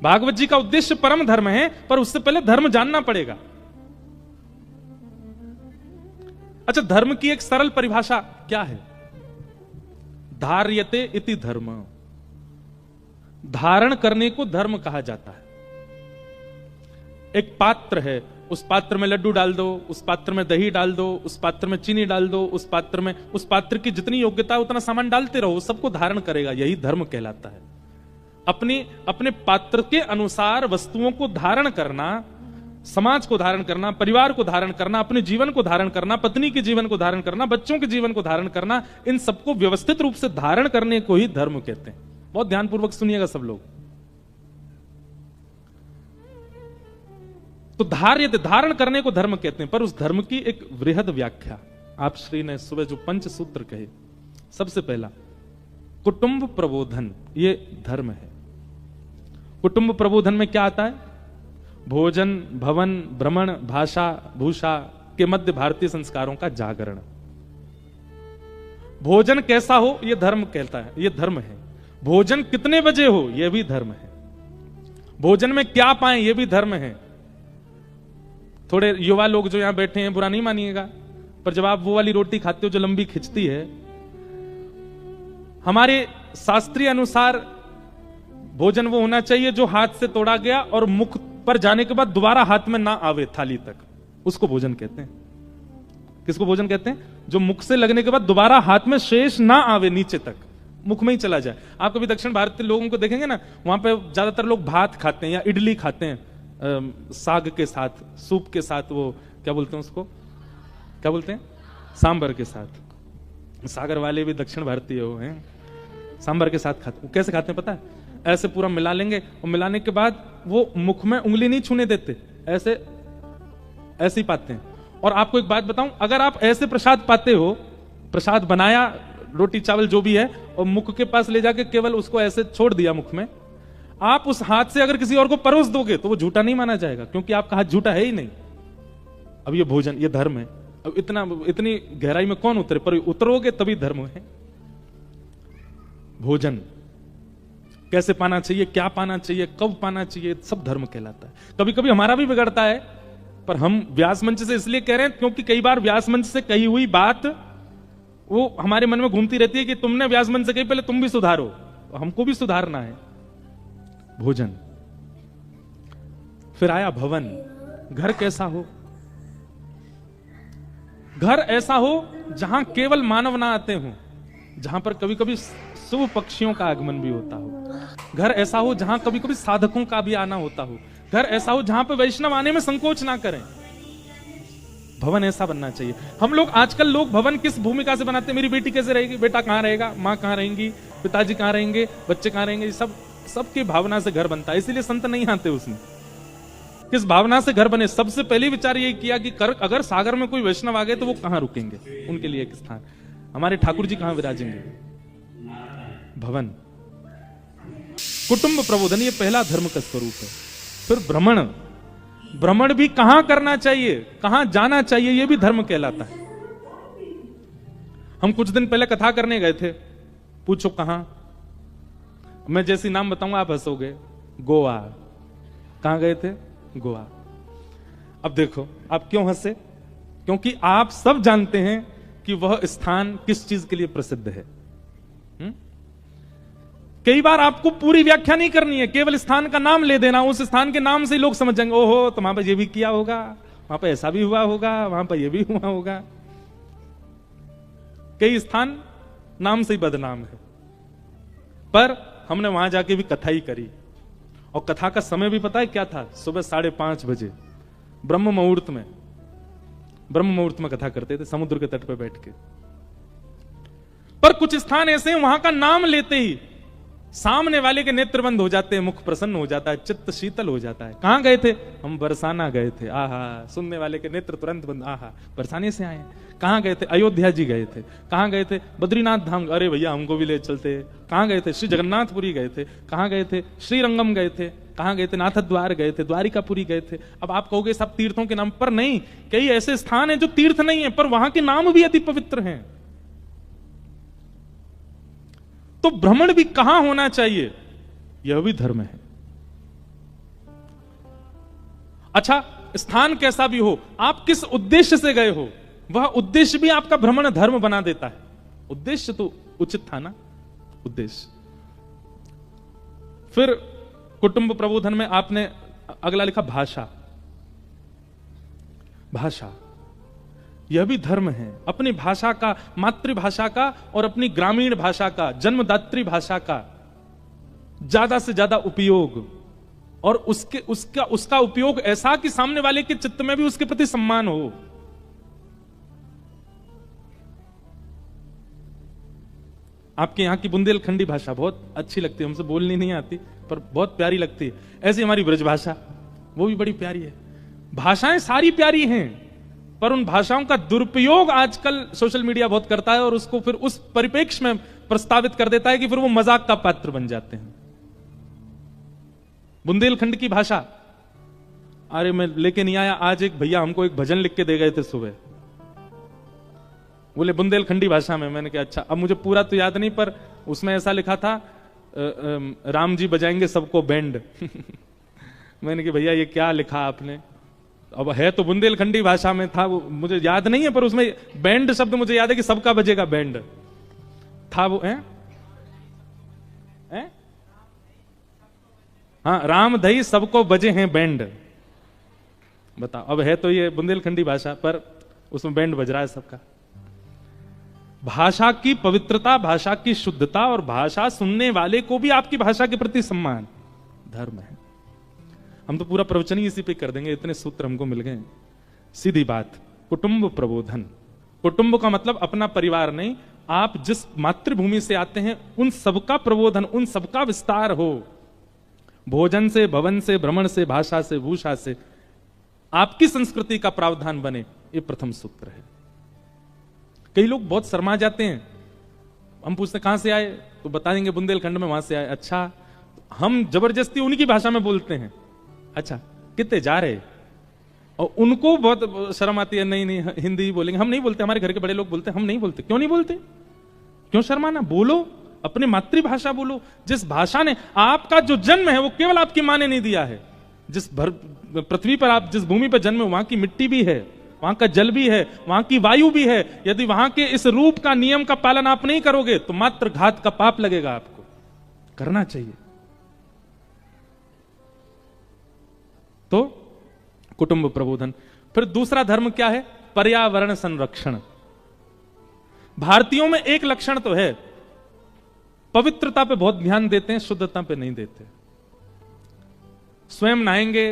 भागवत जी का उद्देश्य परम धर्म है, पर उससे पहले धर्म जानना पड़ेगा। अच्छा, धर्म की एक सरल परिभाषा क्या है? धार्यते इति धर्म, धारण करने को धर्म कहा जाता है। एक पात्र है, उस पात्र में लड्डू डाल दो, उस पात्र में दही डाल दो, उस पात्र में चीनी डाल दो, उस पात्र की जितनी योग्यता उतना सामान डालते रहो, सबको धारण करेगा, यही धर्म कहलाता है। अपने पात्र के अनुसार वस्तुओं को धारण करना, समाज को धारण करना, परिवार को धारण करना, अपने जीवन को धारण करना, पत्नी के जीवन को धारण करना, बच्चों के जीवन को धारण करना, इन सबको व्यवस्थित रूप से धारण करने को ही धर्म कहते हैं। बहुत ध्यानपूर्वक सुनिएगा सब लोग। तो धारण करने को धर्म कहते हैं, पर उस धर्म की एक वृहद व्याख्या आप श्री ने सुबह जो 5 सूत्र कहे, सबसे पहला कुटुंब प्रबोधन, ये धर्म है। कुटुंब प्रबोधन में क्या आता है? भोजन, भवन, भ्रमण, भाषा, भूषा के मध्य भारतीय संस्कारों का जागरण। भोजन कैसा हो, यह धर्म कहता है, यह धर्म है। भोजन कितने बजे हो, यह भी धर्म है। भोजन में क्या पाएं, यह भी धर्म है। थोड़े युवा लोग जो यहां बैठे हैं, बुरा नहीं मानिएगा, पर जब आप वो वाली रोटी खाते हो जो लंबी खिंचती है, हमारे शास्त्रीय अनुसार भोजन वो होना चाहिए जो हाथ से तोड़ा गया और मुख पर जाने के बाद दोबारा हाथ में ना आवे थाली तक, उसको भोजन कहते हैं। किसको भोजन कहते हैं? जो मुख से लगने के बाद दोबारा हाथ में शेष ना आवे, नीचे तक मुख में ही चला जाए। आप कभी दक्षिण भारतीय लोगों को देखेंगे ना, वहां पे ज्यादातर लोग भात खाते हैं या इडली खाते हैं, साग के साथ, सूप के साथ, वो क्या बोलते हैं उसको, क्या बोलते हैं, सांबर के साथ। सागर वाले भी दक्षिण भारतीय हो हैं, सांबर के साथ खाते। कैसे खाते हैं पता है? ऐसे पूरा मिला लेंगे, और मिलाने के बाद वो मुख में उंगली नहीं छूने देते, ऐसे ही पाते हैं। और आपको एक बात बताऊं, अगर आप ऐसे प्रसाद पाते हो, प्रसाद बनाया, रोटी चावल जो भी है, और मुख के पास ले जाके केवल उसको ऐसे छोड़ दिया मुख में, आप उस हाथ से अगर किसी और को परोस दोगे तो वो झूठा नहीं माना जाएगा, क्योंकि आपका हाथ झूठा है ही नहीं। अब ये भोजन, ये धर्म है। अब इतनी गहराई में कौन उतरे, पर उतरोगे तभी धर्म है। भोजन कैसे पाना चाहिए, क्या पाना चाहिए, कब पाना चाहिए, सब धर्म कहलाता है। कभी कभी हमारा भी बिगड़ता है, पर हम व्यास मंच से इसलिए कह रहे हैं क्योंकि कई बार व्यास मंच से कही हुई बात वो हमारे मन में घूमती रहती है कि तुमने व्यास मंच से कही, पहले तुम भी सुधारो, हमको भी सुधारना है। भोजन, फिर आया भवन। घर कैसा हो? घर ऐसा हो जहां केवल मानव ना आते हो, जहां पर कभी कभी शुभ पक्षियों का आगमन भी होता हो। घर ऐसा हो जहां कभी कभी साधकों का भी आना होता हो। घर ऐसा हो जहां पर वैष्णव आने में संकोच ना करें। भवन ऐसा बनना चाहिए। हम लोग आजकल लोग भवन किस भूमिका से बनाते हैं? मेरी बेटी कैसे रहेगी, बेटा कहां रहेगा, मां कहां रहेंगी, पिताजी कहां रहेंगे, बच्चे कहां रहेंगे, सबकी भावना से घर बनता है। इसीलिए संत नहीं आते उसमें। किस भावना से घर बने? सबसे पहले विचार यही किया कि अगर सागर में कोई वैष्णव आ गए तो वो कहां रुकेंगे, उनके लिए एक स्थान। हमारे ठाकुर जी कहां विराजेंगे? भवन। कुटुंब प्रबोधन, ये पहला धर्म का स्वरूप है। फिर भ्रमण। भ्रमण भी कहां करना चाहिए, कहां जाना चाहिए, यह भी धर्म कहलाता है। हम कुछ दिन पहले कथा करने गए थे। पूछो कहां? मैं जैसी नाम बताऊंगा आप हंसोगे। गोवा। कहां गए थे? गोवा। अब देखो आप क्यों हंसे? क्योंकि आप सब जानते हैं कि वह स्थान किस चीज के लिए प्रसिद्ध है। कई बार आपको पूरी व्याख्या नहीं करनी है, केवल स्थान का नाम ले देना। उस स्थान के नाम से लोग समझ जाएंगे, ओहो तो वहां पर यह भी किया होगा, वहां पर ऐसा भी हुआ होगा, वहां पर यह भी हुआ होगा। कई स्थान नाम से ही बदनाम है, पर हमने वहां जाके भी कथा ही करी। और कथा का समय भी पता है क्या था? सुबह 5:30 बजे ब्रह्म मुहूर्त में कथा करते थे, समुद्र के तट पर बैठ के। पर कुछ स्थान ऐसे हैं, वहां का नाम लेते ही सामने वाले के नेत्र बंद हो जाते हैं, मुख प्रसन्न हो जाता है, चित्त शीतल हो जाता है। कहां गए थे? हम बरसाना गए थे। आहा, सुनने वाले के नेत्र तुरंत बंद। आहा, बरसाने से आए। कहां गए थे? अयोध्या जी गए थे। कहां गए थे? बद्रीनाथ धाम। अरे भैया हमको भी ले चलते। कहां गए थे? श्री जगन्नाथपुरी गए थे। कहां गए थे? श्रीरंगम गए थे। कहां गए थे? नाथद्वार गए थे, द्वारिकापुरी गए थे। अब आप कहोगे सब तीर्थों के नाम पर नहीं, कई ऐसे स्थान हैं जो तीर्थ नहीं है पर वहां के नाम भी अति पवित्र हैं। तो भ्रमण भी कहां होना चाहिए, यह भी धर्म है। अच्छा, स्थान कैसा भी हो, आप किस उद्देश्य से गए हो, वह उद्देश्य भी आपका भ्रमण धर्म बना देता है। उद्देश्य तो उचित था ना, उद्देश्य। फिर कुटुंब प्रबोधन में आपने अगला लिखा भाषा। भाषा यह भी धर्म है। अपनी भाषा का, मातृभाषा का और अपनी ग्रामीण भाषा का, जन्मदात्री भाषा का ज्यादा से ज्यादा उपयोग, और उसका उपयोग ऐसा कि सामने वाले के चित्त में भी उसके प्रति सम्मान हो। आपके यहां की बुंदेलखंडी भाषा बहुत अच्छी लगती है, हमसे बोलनी नहीं आती पर बहुत प्यारी लगती है। ऐसी हमारी ब्रज भाषा, वो भी बड़ी प्यारी है। भाषाएं सारी प्यारी हैं, पर उन भाषाओं का दुरुपयोग आजकल सोशल मीडिया बहुत करता है और उसको फिर उस परिप्रेक्ष्य में प्रस्तावित कर देता है कि फिर वो मजाक का पात्र बन जाते हैं। बुंदेलखंड की भाषा, अरे मैं लेके नहीं आया, आज एक भैया हमको एक भजन लिख के दे गए थे सुबह, बोले बुंदेलखंडी भाषा में। मैंने कहा अच्छा। अब मुझे पूरा तो याद नहीं, पर उसमें ऐसा लिखा था राम जी बजाएंगे सबको बैंड। मैंने कहा भैया ये क्या लिखा आपने? अब है तो बुंदेलखंडी भाषा में था, वो मुझे याद नहीं है, पर उसमें बैंड शब्द मुझे याद है कि सबका बजेगा बैंड था वो है? हाँ, राम दही सबको बजे हैं बैंड। बताओ, अब है तो ये बुंदेलखंडी भाषा, पर उसमें बैंड बज रहा है सबका। भाषा की पवित्रता, भाषा की शुद्धता और भाषा सुनने वाले को भी आपकी भाषा के प्रति सम्मान धर्म है। हम तो पूरा प्रवचन ही इसी पे कर देंगे, इतने सूत्र हमको मिल गए। सीधी बात, कुटुंब प्रबोधन। कुटुंब का मतलब अपना परिवार नहीं, आप जिस मातृभूमि से आते हैं उन सबका प्रबोधन, उन सबका विस्तार हो। भोजन से, भवन से, भ्रमण से, भाषा से, भूषा से आपकी संस्कृति का प्रावधान बने, ये प्रथम सूत्र है। कई लोग बहुत शर्मा जाते हैं, हम पूछते कहां से आए तो बता देंगे बुंदेलखंड में, वहां से आए। अच्छा, हम जबरदस्ती उनकी भाषा में बोलते हैं। अच्छा, कितने जा रहे? और उनको बहुत शर्म आती है, नहीं नहीं हिंदी ही बोलेंगे। हम नहीं बोलते, हमारे घर के बड़े लोग बोलते हैं, हम नहीं बोलते। क्यों नहीं बोलते? क्यों शर्माना? बोलो, अपनी मातृभाषा बोलो। जिस भाषा ने आपका जो जन्म है वो केवल आपकी मां ने नहीं दिया है। जिस पृथ्वी पर आप जिस भूमि पर जन्मे, वहां की मिट्टी भी है, वहां का जल भी है, वहां की वायु भी है। यदि वहां के इस रूप का, नियम का पालन आप नहीं करोगे तो मात्र घात का पाप लगेगा आपको। करना चाहिए। तो कुटुंब प्रबोधन। फिर दूसरा धर्म क्या है? पर्यावरण संरक्षण। भारतीयों में एक लक्षण तो है, पवित्रता पे बहुत ध्यान देते हैं, शुद्धता पे नहीं देते। स्वयं नहाएंगे,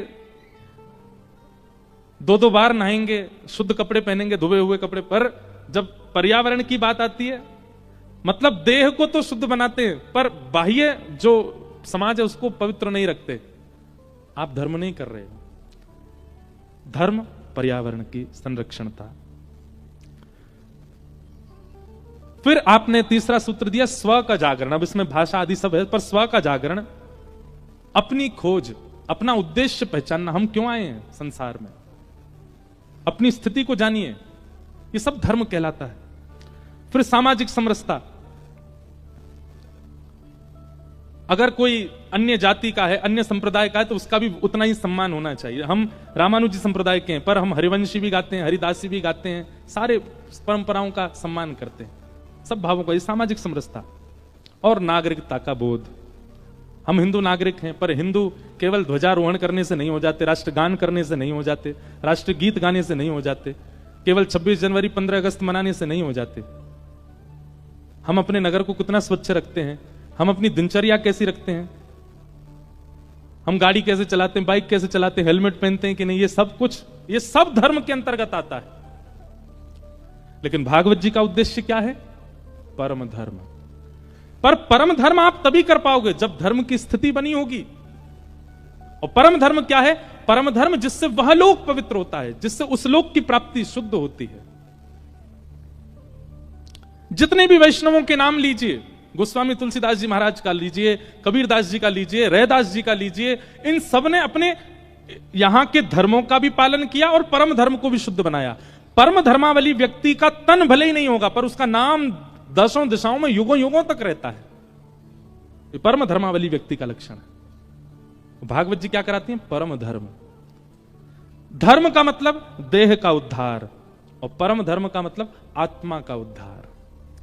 2-2 बार नहाएंगे, शुद्ध कपड़े पहनेंगे, धुए हुए कपड़े, पर जब पर्यावरण की बात आती है, मतलब देह को तो शुद्ध बनाते हैं पर बाह्य जो समाज है उसको पवित्र नहीं रखते। आप धर्म नहीं कर रहे हो। धर्म पर्यावरण की संरक्षण था। फिर आपने तीसरा सूत्र दिया स्व का जागरण। अब इसमें भाषा आदि सब है, पर स्व का जागरण, अपनी खोज, अपना उद्देश्य पहचानना, हम क्यों आए हैं संसार में, अपनी स्थिति को जानिए, ये सब धर्म कहलाता है। फिर सामाजिक समरसता, अगर कोई अन्य जाति का है, अन्य संप्रदाय का है, तो उसका भी उतना ही सम्मान होना चाहिए। हम रामानुजी संप्रदाय के हैं, पर हम हरिवंशी भी गाते हैं, हरिदासी भी गाते हैं, सारे परंपराओं का सम्मान करते हैं, सब भावों का, ये सामाजिक समरसता। और नागरिकता का बोध, हम हिंदू नागरिक हैं, पर हिंदू केवल ध्वजारोहण करने से नहीं हो जाते, राष्ट्रगान करने से नहीं हो जाते, राष्ट्रगीत गाने से नहीं हो जाते, केवल 26 जनवरी 15 अगस्त मनाने से नहीं हो जाते। हम अपने नगर को कितना स्वच्छ रखते हैं, हम अपनी दिनचर्या कैसी रखते हैं, हम गाड़ी कैसे चलाते हैं, बाइक कैसे चलाते हैं, हेलमेट पहनते हैं कि नहीं, ये सब कुछ, ये सब धर्म के अंतर्गत आता है। लेकिन भागवत जी का उद्देश्य क्या है? परम धर्म। पर परम धर्म आप तभी कर पाओगे जब धर्म की स्थिति बनी होगी। और परम धर्म क्या है? परम धर्म जिससे वह लोक पवित्र होता है, जिससे उस लोक की प्राप्ति शुद्ध होती है। जितने भी वैष्णवों के नाम लीजिए, गोस्वामी तुलसीदास जी महाराज का लीजिए, कबीरदास जी का लीजिए, रैदास जी का लीजिए, इन सब ने अपने यहां के धर्मों का भी पालन किया और परम धर्म को भी शुद्ध बनाया। परम धर्मावली व्यक्ति का तन भले ही नहीं होगा, पर उसका नाम 10 दिशाओं में युगों युगों तक रहता है। ये परम धर्मावली व्यक्ति का लक्षण है। भागवत जी क्या कराती हैं? परम धर्म। धर्म का मतलब देह का उद्धार और परम धर्म का मतलब आत्मा का उद्धार।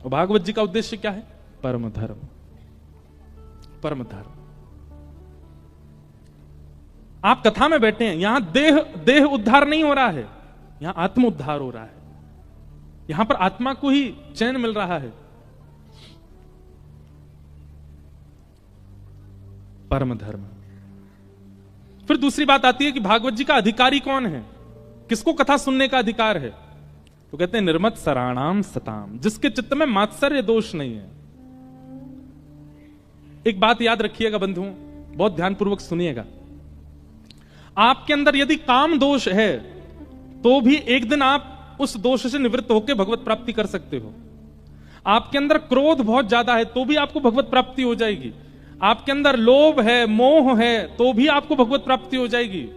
और भागवत जी का उद्देश्य क्या है? परम धर्म। परम धर्म। आप कथा में बैठे हैं, यहां देह उद्धार नहीं हो रहा है, यहां आत्म उद्धार हो रहा है। यहां पर आत्मा को ही चैन मिल रहा है। परम धर्म। फिर दूसरी बात आती है कि भागवत जी का अधिकारी कौन है, किसको कथा सुनने का अधिकार है? तो कहते हैं निर्मत सराणाम सताम, जिसके चित्त में मात्सर्य दोष नहीं है। एक बात याद रखिएगा बंधुओं, बहुत ध्यानपूर्वक सुनिएगा। आपके अंदर यदि काम दोष है तो भी एक दिन आप उस दोष से निवृत्त होकर भगवत प्राप्ति कर सकते हो। आपके अंदर क्रोध बहुत ज्यादा है तो भी आपको भगवत प्राप्ति हो जाएगी। आपके अंदर लोभ है, मोह है, तो भी आपको भगवत प्राप्ति हो जाएगी।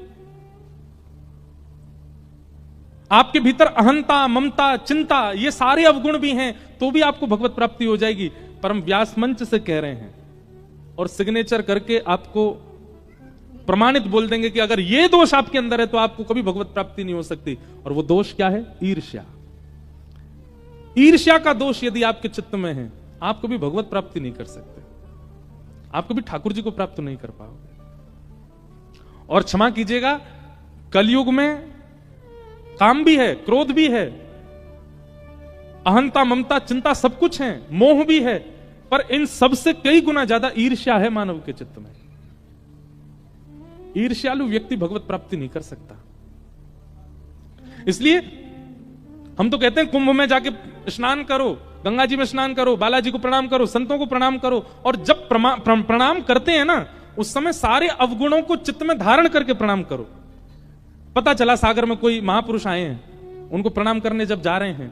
आपके भीतर अहंता, ममता, चिंता, ये सारे अवगुण भी हैं तो भी आपको भगवत प्राप्ति हो जाएगी। पर हम व्यास मंच से कह रहे हैं और सिग्नेचर करके आपको प्रमाणित बोल देंगे कि अगर ये दोष आपके अंदर है तो आपको कभी भगवत प्राप्ति नहीं हो सकती। और वो दोष क्या है? ईर्ष्या। ईर्ष्या का दोष यदि आपके चित्त में है, आप कभी भगवत प्राप्ति नहीं कर सकते, आप कभी ठाकुर जी को प्राप्त नहीं कर पाओगे। और क्षमा कीजिएगा, कलयुग में काम भी है, क्रोध भी है, अहंता, ममता, चिंता सब कुछ है, मोह भी है, पर इन सबसे कई गुना ज्यादा ईर्ष्या है मानव के चित्त में। ईर्ष्यालु व्यक्ति भगवत प्राप्ति नहीं कर सकता। इसलिए हम तो कहते हैं कुंभ में जाके स्नान करो, गंगा जी में स्नान करो, बालाजी को प्रणाम करो, संतों को प्रणाम करो। और जब प्रणाम करते हैं ना, उस समय सारे अवगुणों को चित्त में धारण करके प्रणाम करो। पता चला सागर में कोई महापुरुष आए हैं, उनको प्रणाम करने जब जा रहे हैं,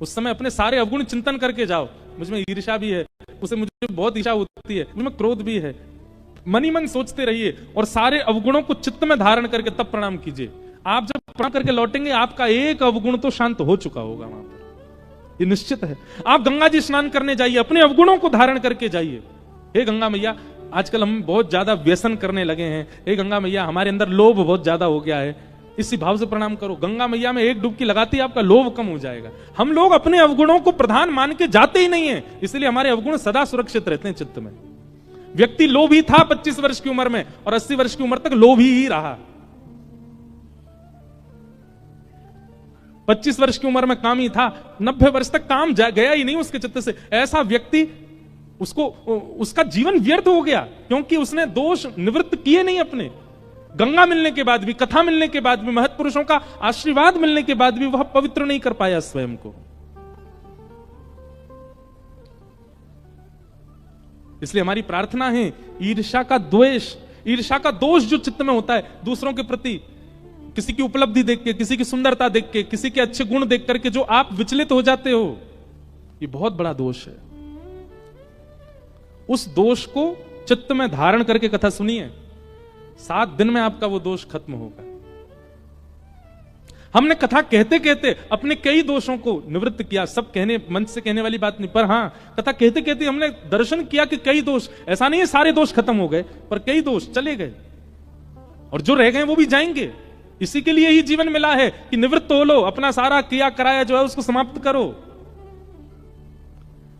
उस समय अपने सारे अवगुण चिंतन करके जाओ। मुझमें ईर्ष्या भी है, उसे मुझे बहुत ईर्ष्या होती है, मुझमें क्रोध भी है, मन ही मन सोचते रहिए और सारे अवगुणों को चित्त में धारण करके तब प्रणाम कीजिए। आप जब प्रणाम करके लौटेंगे, आपका एक अवगुण तो शांत हो चुका होगा वहां पर, ये निश्चित है। आप गंगा जी स्नान करने जाइए, अपने अवगुणों को धारण करके जाइए। हे गंगा मैया, आजकल हम बहुत ज्यादा व्यसन करने लगे हैं, हे गंगा मैया हमारे अंदर लोभ बहुत ज्यादा हो गया है, इसी भाव से प्रणाम करो। गंगा मैया में एक डुबकी लगाते ही आपका लोभ कम हो जाएगा। हम लोग अपने अवगुणों को प्रधान मान के जाते ही नहीं है, इसलिए हमारे अवगुण सदा सुरक्षित रहते हैं चित्त में। व्यक्ति लोभी था 25 वर्ष की उम्र में और 80 वर्ष की उम्र तक लोभी ही रहा। 25 वर्ष की उम्र में काम ही था, 90 वर्ष तक काम गया ही नहीं उसके चित्त से। ऐसा व्यक्ति उसका जीवन व्यर्थ हो गया, क्योंकि उसने दोष निवृत्त किए नहीं अपने। गंगा मिलने के बाद भी, कथा मिलने के बाद भी, महत्पुरुषों का आशीर्वाद मिलने के बाद भी वह पवित्र नहीं कर पाया स्वयं को। इसलिए हमारी प्रार्थना है, ईर्ष्या का द्वेष, ईर्ष्या का दोष जो चित्त में होता है दूसरों के प्रति, किसी की उपलब्धि देख के, किसी की सुंदरता देख के, किसी के अच्छे गुण देख करके जो आप विचलित हो जाते हो, ये बहुत बड़ा दोष है। उस दोष को चित्त में धारण करके कथा सुनिए, 7 दिन में आपका वो दोष खत्म होगा। हमने कथा कहते कहते अपने कई दोषों को निवृत्त किया, सब कहने मंच से कहने वाली बात नहीं, पर हां कथा कहते कहते हमने दर्शन किया कि कई दोष, ऐसा नहीं है सारे दोष खत्म हो गए, पर कई दोष चले गए और जो रह गए वो भी जाएंगे। इसी के लिए ही जीवन मिला है कि निवृत्त हो लो, अपना सारा किया कराया जो है उसको समाप्त करो।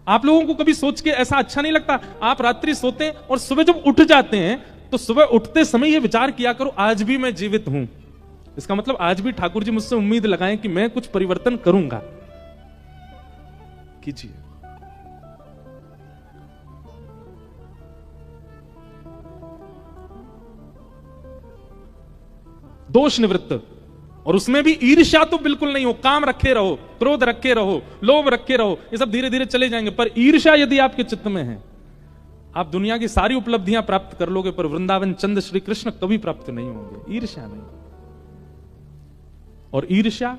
आप लोगों को कभी सोच के ऐसा अच्छा नहीं लगता, आप रात्रि सोते हैं और सुबह जब उठ जाते हैं तो सुबह उठते समय ये विचार किया करो, आज भी मैं जीवित हूं, इसका मतलब आज भी ठाकुर जी मुझसे उम्मीद लगाएं कि मैं कुछ परिवर्तन करूंगा। कीजिए। दोष निवृत्त, और उसमें भी ईर्ष्या तो बिल्कुल नहीं हो, काम रखे रहो, क्रोध रखे रहो, लोभ रखे रहो, ये सब धीरे धीरे चले जाएंगे। पर ईर्ष्या यदि आपके चित्त में है, आप दुनिया की सारी उपलब्धियां प्राप्त कर लोगे, पर वृंदावन चंद श्री कृष्ण कभी प्राप्त नहीं होंगे। ईर्ष्या नहीं। और ईर्ष्या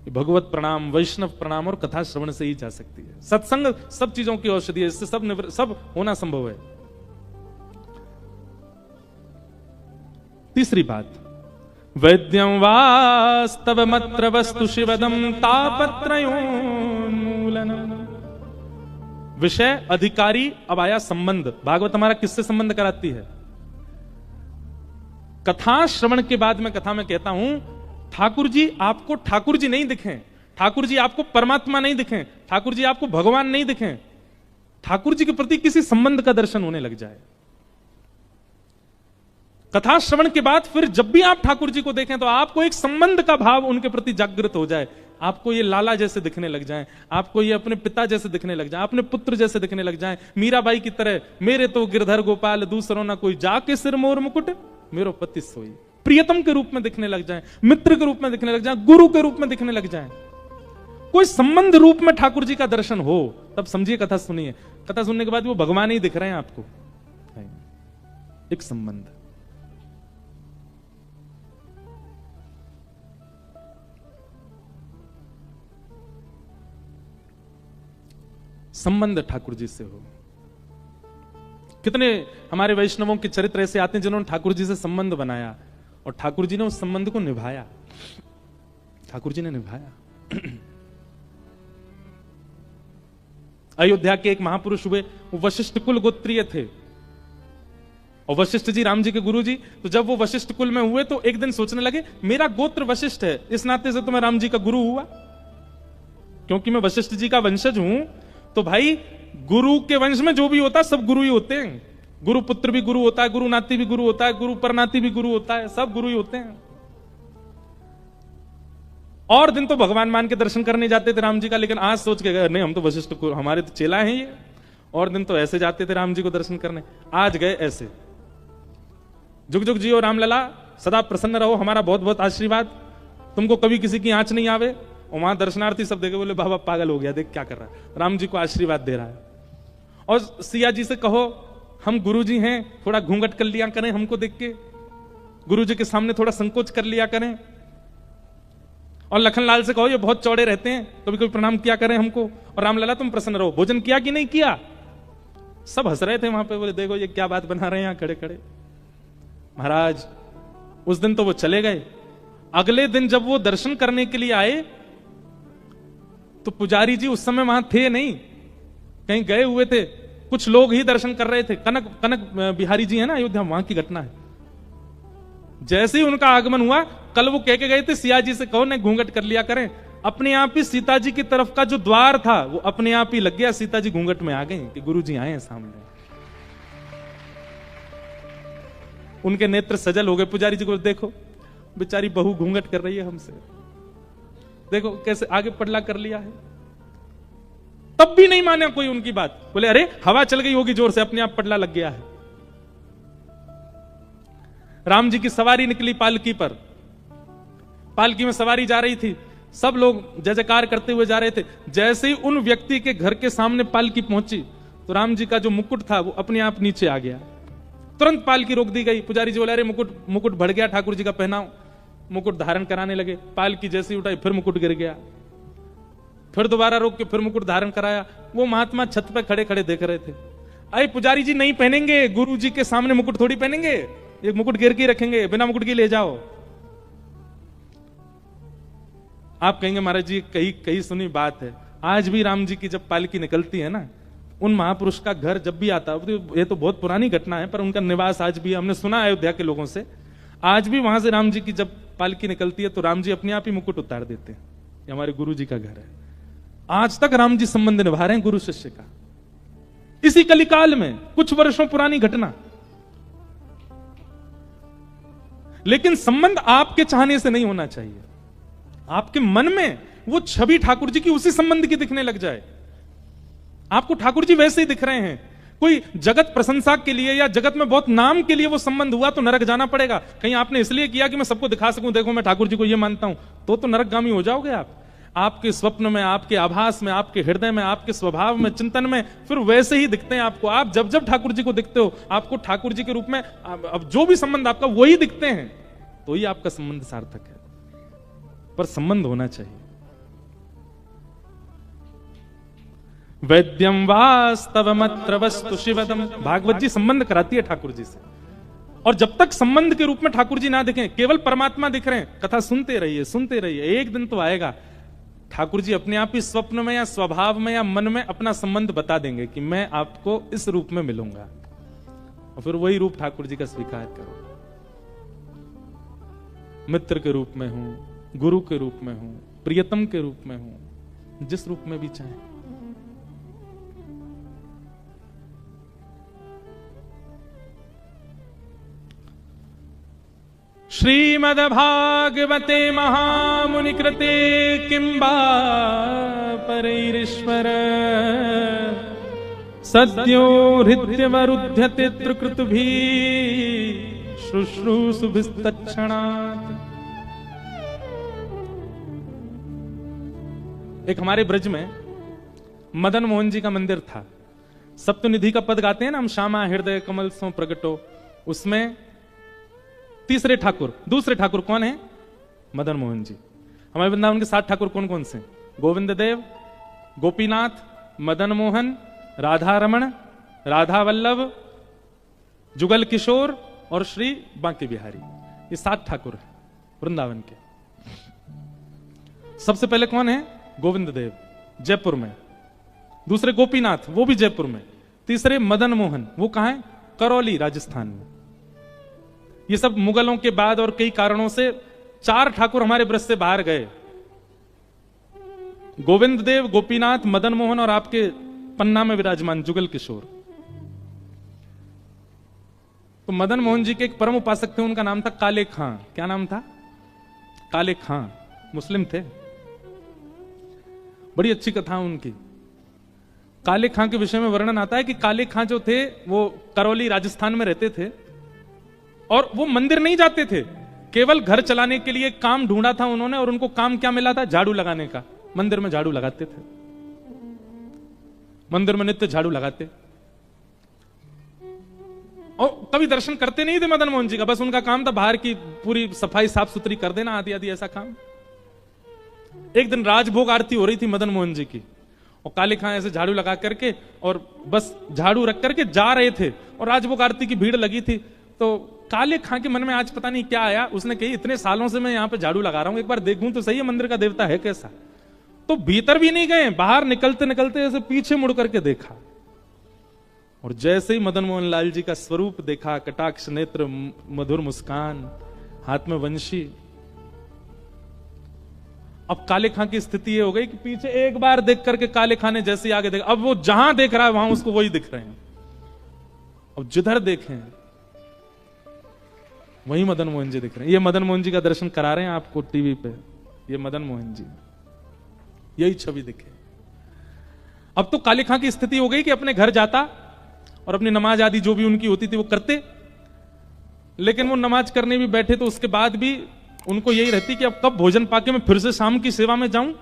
भगवत प्रणाम, वैष्णव प्रणाम और कथा श्रवण से ही जा सकती है। सत्संग सब चीजों की औषधि है, इससे सब होना संभव है। तीसरी बात, वैद्यं वास्तवमत्र वस्तु शिवदं तापत्रयोन्मूलनम्। विषय, अधिकारी, अब आया संबंध। भागवत हमारा किससे संबंध कराती है? कथा श्रवण के बाद मैं कथा में कहता हूं, ठाकुर जी आपको ठाकुर जी नहीं दिखें, ठाकुर जी आपको परमात्मा नहीं दिखें, ठाकुर जी आपको भगवान नहीं दिखें, ठाकुर जी के प्रति किसी संबंध का दर्शन होने लग जाए। कथा श्रवण के बाद फिर जब भी आप ठाकुर जी को देखें तो आपको एक संबंध का भाव उनके प्रति जागृत हो जाए, आपको ये लाला जैसे दिखने लग जाएं, आपको ये अपने पिता जैसे दिखने लग जाएं, अपने पुत्र जैसे दिखने लग जाएं। मीराबाई की तरह, मेरे तो गिरधर गोपाल दूसरों ना कोई, जाके सिर मोर मुकुट मेरो पति सोई। प्रियतम के रूप में दिखने लग जाएं, मित्र के रूप में दिखने लग जाएं, गुरु के रूप में दिखने लग जाएं। कोई संबंध रूप में ठाकुर जी का दर्शन हो, तब समझिए कथा सुनिए। कथा सुनने के बाद वो भगवान ही दिख रहे हैं आपको, एक संबंध। संबंध ठाकुर जी से हो। कितने हमारे वैष्णवों के चरित्र ऐसे आते हैं जिन्होंने ठाकुर जी से संबंध बनाया और ठाकुर जी ने उस संबंध को निभाया, ठाकुर जी ने निभाया। अयोध्या के एक महापुरुष हुए, वो वशिष्ठ कुल गोत्रीय थे और वशिष्ठ जी राम जी के गुरु जी। तो जब वो वशिष्ठ कुल में हुए तो एक दिन सोचने लगे, मेरा गोत्र वशिष्ठ है, इस नाते से तो मैं राम जी का गुरु हुआ, क्योंकि मैं वशिष्ठ जी का वंशज हूं। तो भाई गुरु के वंश में जो भी होता है सब गुरु ही होते हैं। गुरु पुत्र भी गुरु होता है, गुरु नाती भी गुरु होता है, गुरु परनाती भी गुरु होता है, सब गुरु ही होते हैं। और दिन तो भगवान मान के दर्शन करने जाते थे राम जी का, लेकिन आज सोच के गए नहीं, हम तो वशिष्ठ को, हमारे तो चेला हैं ये। और दिन तो ऐसे जाते थे राम जी को दर्शन करने, आज गए ऐसे। जुग जुग जियो रामलला, सदा प्रसन्न रहो, हमारा बहुत बहुत आशीर्वाद, तुमको कभी किसी की आंच नहीं आवे। और वहां दर्शनार्थी सब देखे, बोले बाबा पागल हो गया, देख क्या कर रहा है, राम जी को आशीर्वाद दे रहा है। और सिया जी से कहो हम गुरु जी हैं, थोड़ा घूंघट कर लिया करें हमको देख के, गुरु जी के सामने थोड़ा संकोच कर लिया करें। और लखनलाल से कहो ये बहुत चौड़े रहते हैं, कभी कभी प्रणाम किया करें हमको। और रामलला तुम प्रसन्न रहो, भोजन किया कि नहीं किया। सब हंस रहे थे वहां पे, बोले देखो ये क्या बात बना रहे हैं यहाँ खड़े खड़े। महाराज उस दिन तो वो चले गए। अगले दिन जब वो दर्शन करने के लिए आए तो पुजारी जी उस समय वहां थे नहीं, कहीं गए हुए थे, कुछ लोग ही दर्शन कर रहे थे। कनक बिहारी जी है ना अयोध्या, वहां की घटना है। जैसे ही उनका आगमन हुआ, कल वो कह के गए थे सिया जी से कहो ने घूंघट कर लिया करें, अपने आप ही सीता जी की तरफ का जो द्वार था वो अपने आप ही लग गया, सीता जी घूंघट में आ गई कि गुरु जी आए हैं सामने। उनके नेत्र सजल हो गए। पुजारी जी को देखो बेचारी बहू घूंघट कर रही है हमसे, देखो कैसे आगे पटला कर लिया है। तब भी नहीं माना कोई उनकी बात, बोले अरे हवा चल गई होगी जोर से, अपने आप पटला लग गया है। राम जी की सवारी निकली पालकी पर, पालकी में सवारी जा रही थी, सब लोग जय जयकार करते हुए जा रहे थे। जैसे ही उन व्यक्ति के घर के सामने पालकी पहुंची तो राम जी का जो मुकुट था वो अपने आप नीचे आ गया। तुरंत पालकी रोक दी गई। पुजारी जी बोले अरे मुकुट बढ़ गया, ठाकुर जी का पहनाओ। मुकुट धारण कराने लगे। पालकी जैसे उठाई फिर मुकुट गिर गया, फिर दोबारा रोक के फिर मुकुट धारण कराया। वो महात्मा छत पे खड़े खड़े देख रहे थे। अरे पुजारी जी नहीं पहनेंगे, गुरु जी के सामने मुकुट थोड़ी पहनेंगे, एक मुकुट गिर के रखेंगे, बिना मुकुट के ले जाओ। आप कहेंगे महाराज जी कहीं कहीं सुनी बात है। आज भी राम जी की जब पालकी निकलती है ना, उन महापुरुष का घर जब भी आता है, ये तो बहुत पुरानी घटना है पर उनका निवास आज भी हमने सुना अयोध्या के लोगों से, आज भी वहां से राम जी की जब पालकी निकलती है तो राम जी अपने आप ही मुकुट उतार देते हैं। ये हमारे गुरु जी का घर है। आज तक राम जी संबंध निभा रहे हैं गुरु शिष्य का। इसी कलिकाल में कुछ वर्षों पुरानी घटना, लेकिन संबंध आपके चाहने से नहीं होना चाहिए। आपके मन में वो छवि ठाकुर जी की उसी संबंध की दिखने लग जाए। आपको ठाकुर जी वैसे ही दिख रहे हैं। कोई जगत प्रशंसा के लिए या जगत में बहुत नाम के लिए वो संबंध हुआ तो नरक जाना पड़ेगा। कहीं आपने इसलिए किया कि मैं सबको दिखा सकूं, देखो मैं ठाकुर जी को ये मानता हूं, तो नरकगामी हो जाओगे आप। आपके स्वप्न में, आपके आभास में, आपके हृदय में, आपके स्वभाव में, चिंतन में फिर वैसे ही दिखते हैं आपको। आप जब जब ठाकुर जी को दिखते हो आपको ठाकुर जी के रूप में अब जो भी संबंध आपका वही दिखते हैं, तो ही आपका संबंध सार्थक है। पर संबंध होना चाहिए। वैद्यम वास्तवमत्र वस्तु शिवदम, भागवत जी संबंध कराती है ठाकुर जी से। और जब तक संबंध के रूप में ठाकुर जी ना दिखें, केवल परमात्मा दिख रहे हैं, कथा सुनते रहिए सुनते रहिए। एक दिन तो आएगा ठाकुर जी अपने आप ही स्वप्न में या स्वभाव में या मन में अपना संबंध बता देंगे कि मैं आपको इस रूप में मिलूंगा, और फिर वही रूप ठाकुर जी का स्वीकार करो। मित्र के रूप में हूं, गुरु के रूप में हूं, प्रियतम के रूप में हूं, जिस रूप में भी चाहे। श्रीमद्भागवते महामुनि कृते किंबा परैरीश्वर सद्यो हृद्यवरुध्यते त्रिकृतुभिः शुश्रूषुभिस्तत्क्षणात्। एक हमारे ब्रज में मदन मोहन जी का मंदिर था। सप्तनिधि का पद गाते हैं ना हम, श्यामा हृदय कमल सो प्रगटो। उसमें तीसरे ठाकुर, दूसरे ठाकुर कौन है? मदन मोहन जी। हमारे वृंदावन के 7 ठाकुर कौन कौन से? गोविंद देव, गोपीनाथ, मदन मोहन, राधा रमण, राधा वल्लभ, जुगल किशोर और श्री बांके बिहारी। ये 7 ठाकुर हैं वृंदावन के। सबसे पहले कौन है? गोविंद देव, जयपुर में। दूसरे गोपीनाथ, वो भी जयपुर में। तीसरे मदन मोहन, वो कहां है? करौली, राजस्थान में। ये सब मुगलों के बाद और कई कारणों से 4 ठाकुर हमारे ब्रज से बाहर गए। गोविंद देव, गोपीनाथ, मदन मोहन और आपके पन्ना में विराजमान जुगल किशोर। तो मदन मोहन जी के एक परम उपासक थे, उनका नाम था काले खां। क्या नाम था? काले खां। मुस्लिम थे। बड़ी अच्छी कथा उनकी। काले खां के विषय में वर्णन आता है कि काले खां जो थे वो करौली, राजस्थान में रहते थे और वो मंदिर नहीं जाते थे, केवल घर चलाने के लिए काम ढूंढा था उन्होंने। और उनको काम क्या मिला था? झाड़ू लगाने का। मंदिर में झाड़ू लगाते थे, मंदिर में नित्य झाड़ू लगाते। और कभी दर्शन करते नहीं थे मदन मोहन जी का, बस उनका काम था बाहर की पूरी सफाई साफ सुथरी कर देना, आदि आदि ऐसा काम। एक दिन राजभोग आरती हो रही थी मदन मोहन जी की, और काले खां ऐसे झाड़ू लगा करके और बस झाड़ू रख करके जा रहे थे, और राजभोग आरती की भीड़ लगी थी। तो काले खां के मन में आज पता नहीं क्या आया, उसने कही इतने सालों से मैं यहां पे झाड़ू लगा रहा हूं, एक बार देखूं तो सही है मंदिर का देवता है कैसा। तो भीतर भी नहीं गए, बाहर निकलते निकलते ऐसे पीछे मुड़ करके देखा, और जैसे ही मदन मोहन लाल जी का स्वरूप देखा, कटाक्ष नेत्र, मधुर मुस्कान, हाथ में वंशी। अब काले खां की स्थिति ये हो गई कि पीछे एक बार देख करके काले खां ने जैसे आगे देखा, अब वो जहां देख रहा है वहां उसको वही दिख रहे हैं। अब जिधर देखें वही मदन मोहन जी दिख रहे हैं। ये मदन मोहन जी का दर्शन करा रहे हैं आपको टीवी पे, ये मदन मोहन जी, यही छवि दिखे। अब तो काले खां की स्थिति हो गई कि अपने घर जाता और अपनी नमाज आदि जो भी उनकी होती थी वो करते, लेकिन वो नमाज करने भी बैठे तो उसके बाद भी उनको यही रहती कि अब कब भोजन पाके मैं फिर से शाम की सेवा में जाऊं।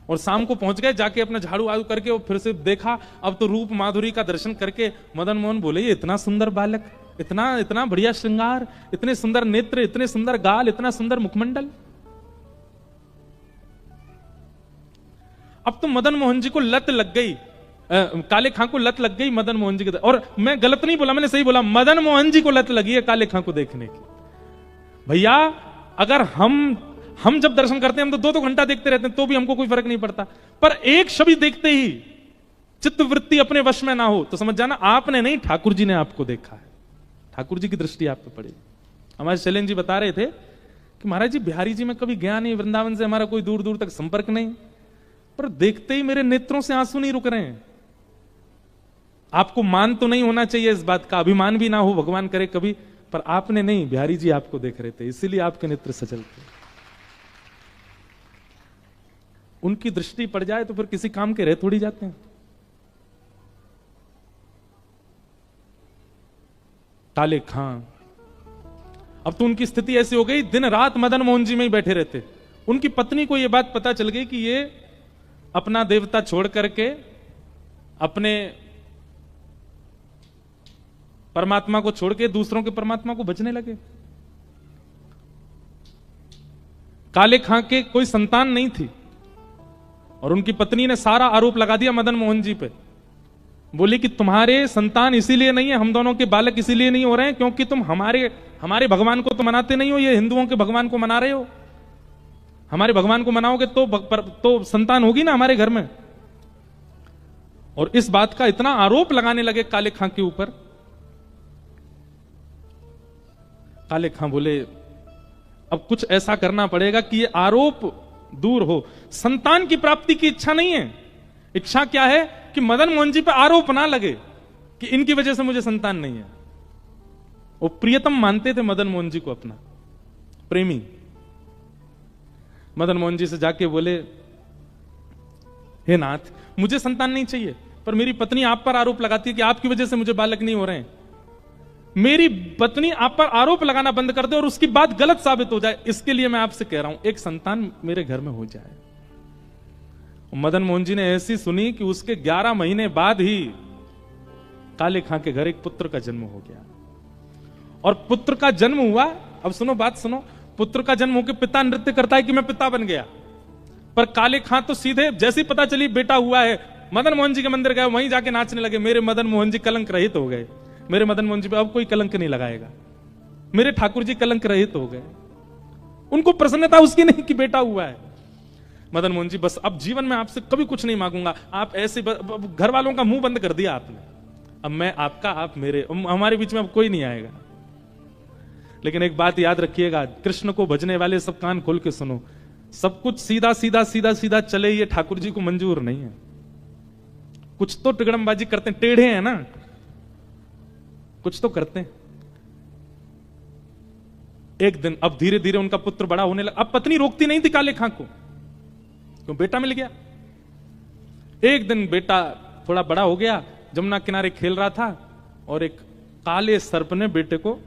और शाम को पहुंच गए, जाके अपना झाड़ू आड़ू करके वो फिर से देखा, अब तो रूप माधुरी का दर्शन करके मदन मोहन बोले ये इतना सुंदर बालक, इतना इतना बढ़िया श्रृंगार, इतने सुंदर नेत्र, इतने सुंदर गाल, इतना सुंदर मुखमंडल। अब तो मदन मोहन जी को लत लग गई, काले खां को लत लग गई मदन मोहन जी के। और मैं गलत नहीं बोला, मैंने सही बोला, मदन मोहन जी को लत लगी है काले खां को देखने की। भैया अगर हम जब दर्शन करते हैं हम तो 2-2 घंटा देखते रहते हैं तो भी हमको कोई फर्क नहीं पड़ता, पर एक छवि देखते ही चित्त वृत्ति अपने वश में ना हो तो समझ जाना आपने नहीं, ठाकुर जी ने आपको देखा है, ठाकुर जी की दृष्टि आप पे पड़ी। हमारे शैलेंद्र जी बता रहे थे कि महाराज जी बिहारी जी में कभी गया नहीं, वृंदावन से हमारा कोई दूर दूर तक संपर्क नहीं, पर देखते ही मेरे नेत्रों से आंसू नहीं रुक रहे हैं। आपको मान तो नहीं होना चाहिए इस बात का, अभिमान भी ना हो, भगवान करे कभी, पर आपने नहीं, बिहारी जी आपको देख रहे थे, इसीलिए आपके नेत्र सचल थे। उनकी दृष्टि पड़ जाए तो फिर किसी काम के रह थोड़ी जाते हैं। काले खां, अब तो उनकी स्थिति ऐसी हो गई, दिन रात मदन मोहन जी में ही बैठे रहते। उनकी पत्नी को यह बात पता चल गई कि ये अपना देवता छोड़ करके अपने परमात्मा को छोड़ के दूसरों के परमात्मा को भजने लगे। काले खां के कोई संतान नहीं थी और उनकी पत्नी ने सारा आरोप लगा दिया मदन मोहन जी पे, बोली कि तुम्हारे संतान इसीलिए नहीं है, हम दोनों के बालक इसीलिए नहीं हो रहे हैं क्योंकि तुम हमारे भगवान को तो मनाते नहीं हो, ये हिंदुओं के भगवान को मना रहे हो। हमारे भगवान को मनाओगे तो संतान होगी ना हमारे घर में। और इस बात का इतना आरोप लगाने लगे काले खां के ऊपर। काले खां बोले अब कुछ ऐसा करना पड़ेगा कि ये आरोप दूर हो। संतान की प्राप्ति की इच्छा नहीं है, इच्छा क्या है कि मदन मोहन जी पे आरोप ना लगे कि इनकी वजह से मुझे संतान नहीं है। वो प्रियतम मानते थे मदन मोहन जी को, अपना प्रेमी। मदन मोहन जी से जाके बोले हे नाथ, मुझे संतान नहीं चाहिए, पर मेरी पत्नी आप पर आरोप लगाती है कि आपकी वजह से मुझे बालक नहीं हो रहे हैं। मेरी पत्नी आप पर आरोप लगाना बंद कर दे और उसकी बात गलत साबित हो जाए, इसके लिए मैं आपसे कह रहा हूं एक संतान मेरे घर में हो जाए। मदन मोहन जी ने ऐसी सुनी कि उसके 11 महीने बाद ही काले खां के घर एक पुत्र का जन्म हो गया। और पुत्र का जन्म हुआ, अब सुनो बात सुनो, पुत्र का जन्म होकर पिता नृत्य करता है कि मैं पिता बन गया, पर काले खां तो सीधे जैसी पता चली बेटा हुआ है, मदन मोहन जी के मंदिर गए, वहीं जाके नाचने लगे। मेरे मदन मोहन जी कलंक रहित हो गए, मेरे मदन मोहन जी पे अब कोई कलंक नहीं लगाएगा, मेरे ठाकुर जी कलंक रहित हो गए। उनको प्रसन्नता उसकी नहीं कि बेटा हुआ है। मदन मोहन जी बस अब जीवन में आपसे कभी कुछ नहीं मांगूंगा, आप ऐसे घर वालों का मुंह बंद कर दिया आपने, अब मैं आपका, आप मेरे, हमारे बीच में अब कोई नहीं आएगा। लेकिन एक बात याद रखिएगा, कृष्ण को भजने वाले सब कान खोल के सुनो, सब कुछ सीधा सीधा सीधा सीधा चले ये ठाकुर जी को मंजूर नहीं है। कुछ तो टिगड़मबाजी करते हैं, टेढ़े हैं ना, कुछ तो करते हैं। एक दिन अब धीरे धीरे उनका पुत्र बड़ा होने लगा। अब पत्नी रोकती नहीं थी काले खां को, क्यों, बेटा मिल गया। एक दिन बेटा थोड़ा बड़ा हो गया, जमुना किनारे खेल रहा था और एक काले सर्प ने बेटे को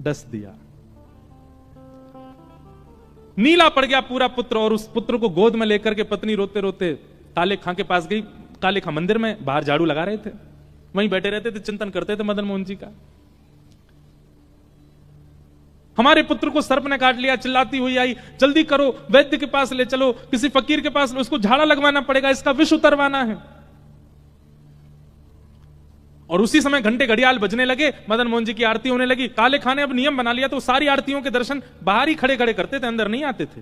डस दिया, नीला पड़ गया पूरा पुत्र। और उस पुत्र को गोद में लेकर के पत्नी रोते रोते काले खां के पास गई। काले खां मंदिर में बाहर झाड़ू लगा रहे थे, वहीं बैठे रहते थे, चिंतन करते थे मदन मोहन जी का। हमारे पुत्र को सर्प ने काट लिया, चिल्लाती हुई आई, जल्दी करो, वैद्य के पास ले चलो, किसी फकीर के पास लो, उसको झाड़ा लगवाना पड़ेगा, इसका विष उतरवाना है। और उसी समय घंटे घड़ियाल बजने लगे, मदन मोहन जी की आरती होने लगी। काले खां ने अब नियम बना लिया, तो सारी आरतियों के दर्शन बाहर ही खड़े खड़े करते थे, अंदर नहीं आते थे।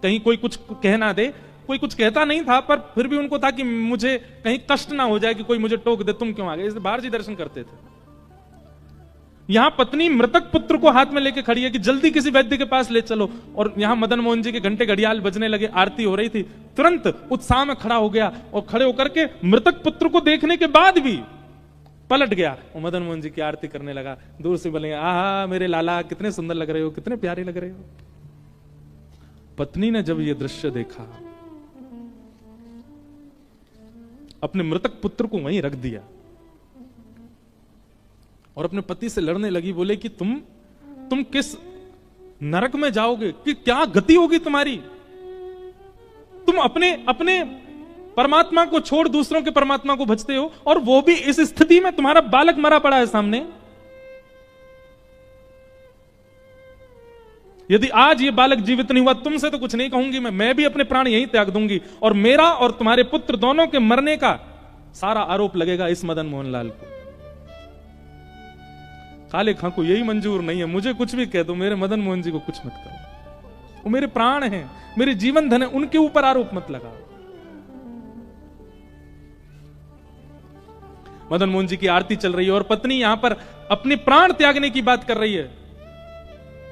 कहीं कोई कुछ कहना दे, कोई कुछ कहता नहीं था, पर फिर भी उनको था कि मुझे कहीं कष्ट ना हो जाए कि कोई मुझे टोक दे, तुम क्यों आ गए, इसलिए बाहर जी दर्शन करते थे। यहां पत्नी मृतक पुत्र को हाथ में लेके खड़ी है कि जल्दी किसी वैद्य के पास ले चलो। और यहां मदन मोहन जी के घंटे घड़ियाल बजने लगे, आरती हो रही थी। तुरंत उत्साह में खड़ा हो गया और खड़े होकर के मृतक पुत्र को देखने के बाद भी पलट गया और मदन मोहन जी की आरती करने लगा। दूर से बोले, आहा मेरे लाला कितने सुंदर लग रहे हो, कितने प्यारे लग रहे हो। पत्नी ने जब ये दृश्य देखा, अपने मृतक पुत्र को वहीं रख दिया और अपने पति से लड़ने लगी। बोले कि तुम किस नरक में जाओगे, कि क्या गति होगी तुम्हारी। तुम अपने परमात्मा को छोड़ दूसरों के परमात्मा को भजते हो, और वो भी इस स्थिति में, तुम्हारा बालक मरा पड़ा है सामने। यदि आज ये बालक जीवित नहीं हुआ, तुमसे तो कुछ नहीं कहूंगी मैं भी अपने प्राण यहीं त्याग दूंगी, और मेरा और तुम्हारे पुत्र दोनों के मरने का सारा आरोप लगेगा इस मदन मोहन लाल को। काले खां को यही मंजूर नहीं है, मुझे कुछ भी कह दो, मेरे मदन मोहन जी को कुछ मत करो, वो मेरे प्राण हैं, मेरे जीवन धन है, उनके ऊपर आरोप मत लगाओ। मदन मोहन जी की आरती चल रही है और पत्नी यहां पर अपने प्राण त्यागने की बात कर रही है।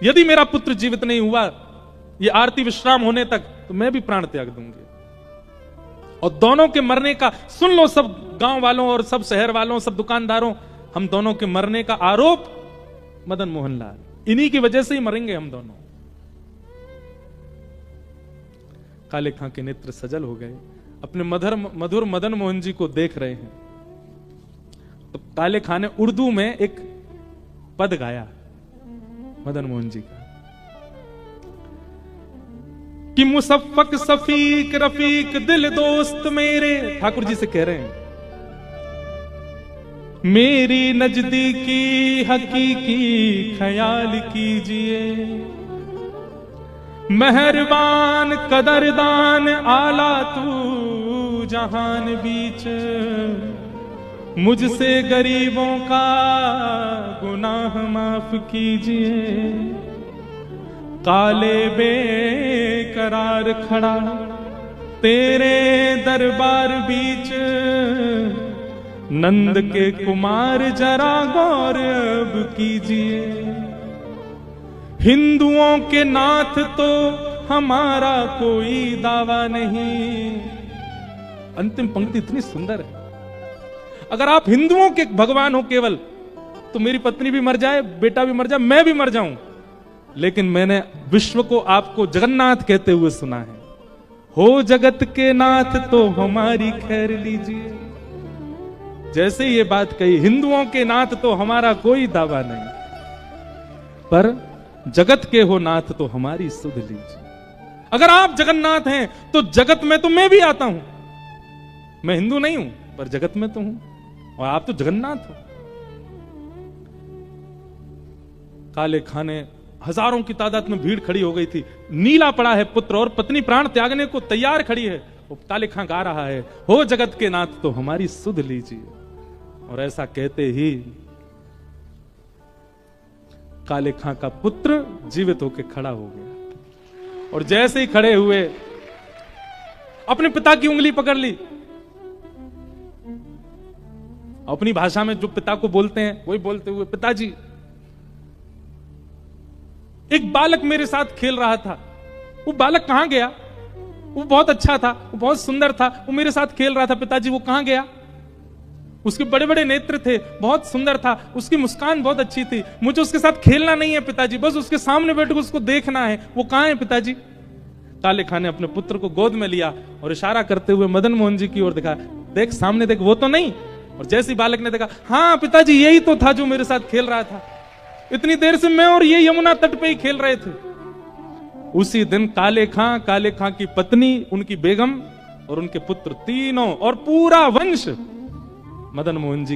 यदि मेरा पुत्र जीवित नहीं हुआ ये आरती विश्राम होने तक, तो मैं भी प्राण त्याग दूंगी। और दोनों के मरने का सुन लो, सब गांव वालों और सब शहर वालों, सब दुकानदारों, हम दोनों के मरने का आरोप मदन मोहन लाल, इन्हीं की वजह से ही मरेंगे हम दोनों। काले खां के नेत्र सजल हो गए, अपने मधुर मदन मोहन जी को देख रहे हैं। तो काले खां ने उर्दू में एक पद गाया मदन मोहन जी का, कि मुसफ्फक सफीक रफीक दिल दोस्त मेरे, ठाकुर जी से कह रहे हैं, मेरी नजदीकी हकीकी ख्याल कीजिए, मेहरबान कदरदान आला तू जहान बीच, मुझसे गरीबों का गुनाह माफ कीजिए, काले बेकरार खड़ा तेरे दरबार बीच, नंद के कुमार जरा गौर अब कीजिए, हिंदुओं के नाथ तो हमारा कोई दावा नहीं। अंतिम पंक्ति इतनी सुंदर है, अगर आप हिंदुओं के भगवान हो केवल, तो मेरी पत्नी भी मर जाए, बेटा भी मर जाए, मैं भी मर जाऊं, लेकिन मैंने विश्व को आपको जगन्नाथ कहते हुए सुना है, हो जगत के नाथ तो हमारी खैर लीजिए। जैसे ये बात कही, हिंदुओं के नाथ तो हमारा कोई दावा नहीं, पर जगत के हो नाथ तो हमारी सुध लीजिए। अगर आप जगन्नाथ हैं तो जगत में तो मैं भी आता हूं, मैं हिंदू नहीं हूं पर जगत में तो हूं, और आप तो जगन्नाथ हो। काले खां ने, हजारों की तादाद में भीड़ खड़ी हो गई थी, नीला पड़ा है पुत्र और पत्नी प्राण त्यागने को तैयार खड़ी है, काले खां गा रहा है, हो जगत के नाथ तो हमारी सुध लीजिए। और ऐसा कहते ही काले खां का पुत्र जीवित होकर खड़ा हो गया, और जैसे ही खड़े हुए अपने पिता की उंगली पकड़ ली, अपनी भाषा में जो पिता को बोलते हैं वही बोलते हुए, पिताजी एक बालक मेरे साथ खेल रहा था, वो बालक कहां गया, वो बहुत अच्छा था, वो बहुत सुंदर था, वो मेरे साथ खेल रहा था, पिताजी वो कहां गया, उसके बड़े बड़े नेत्र थे, बहुत सुंदर था, उसकी मुस्कान बहुत अच्छी थी, मुझे उसके साथ खेलना नहीं है पिताजी, बस उसके सामने बैठकर उसको देखना है, वो कहां है पिताजी। काले खां ने अपने पुत्र को गोद में लिया और इशारा करते हुए मदन मोहन जी की ओर देखा, देख सामने देख, वो तो नहीं। और जैसे बालक ने देखा, हाँ पिताजी यही तो था जो मेरे साथ खेल रहा था, इतनी देर से मैं और ये यमुना तट पे ही खेल रहे थे। उसी दिन काले खां की पत्नी, उनकी बेगम और उनके पुत्र तीनों और पूरा वंश मदन मोहन जी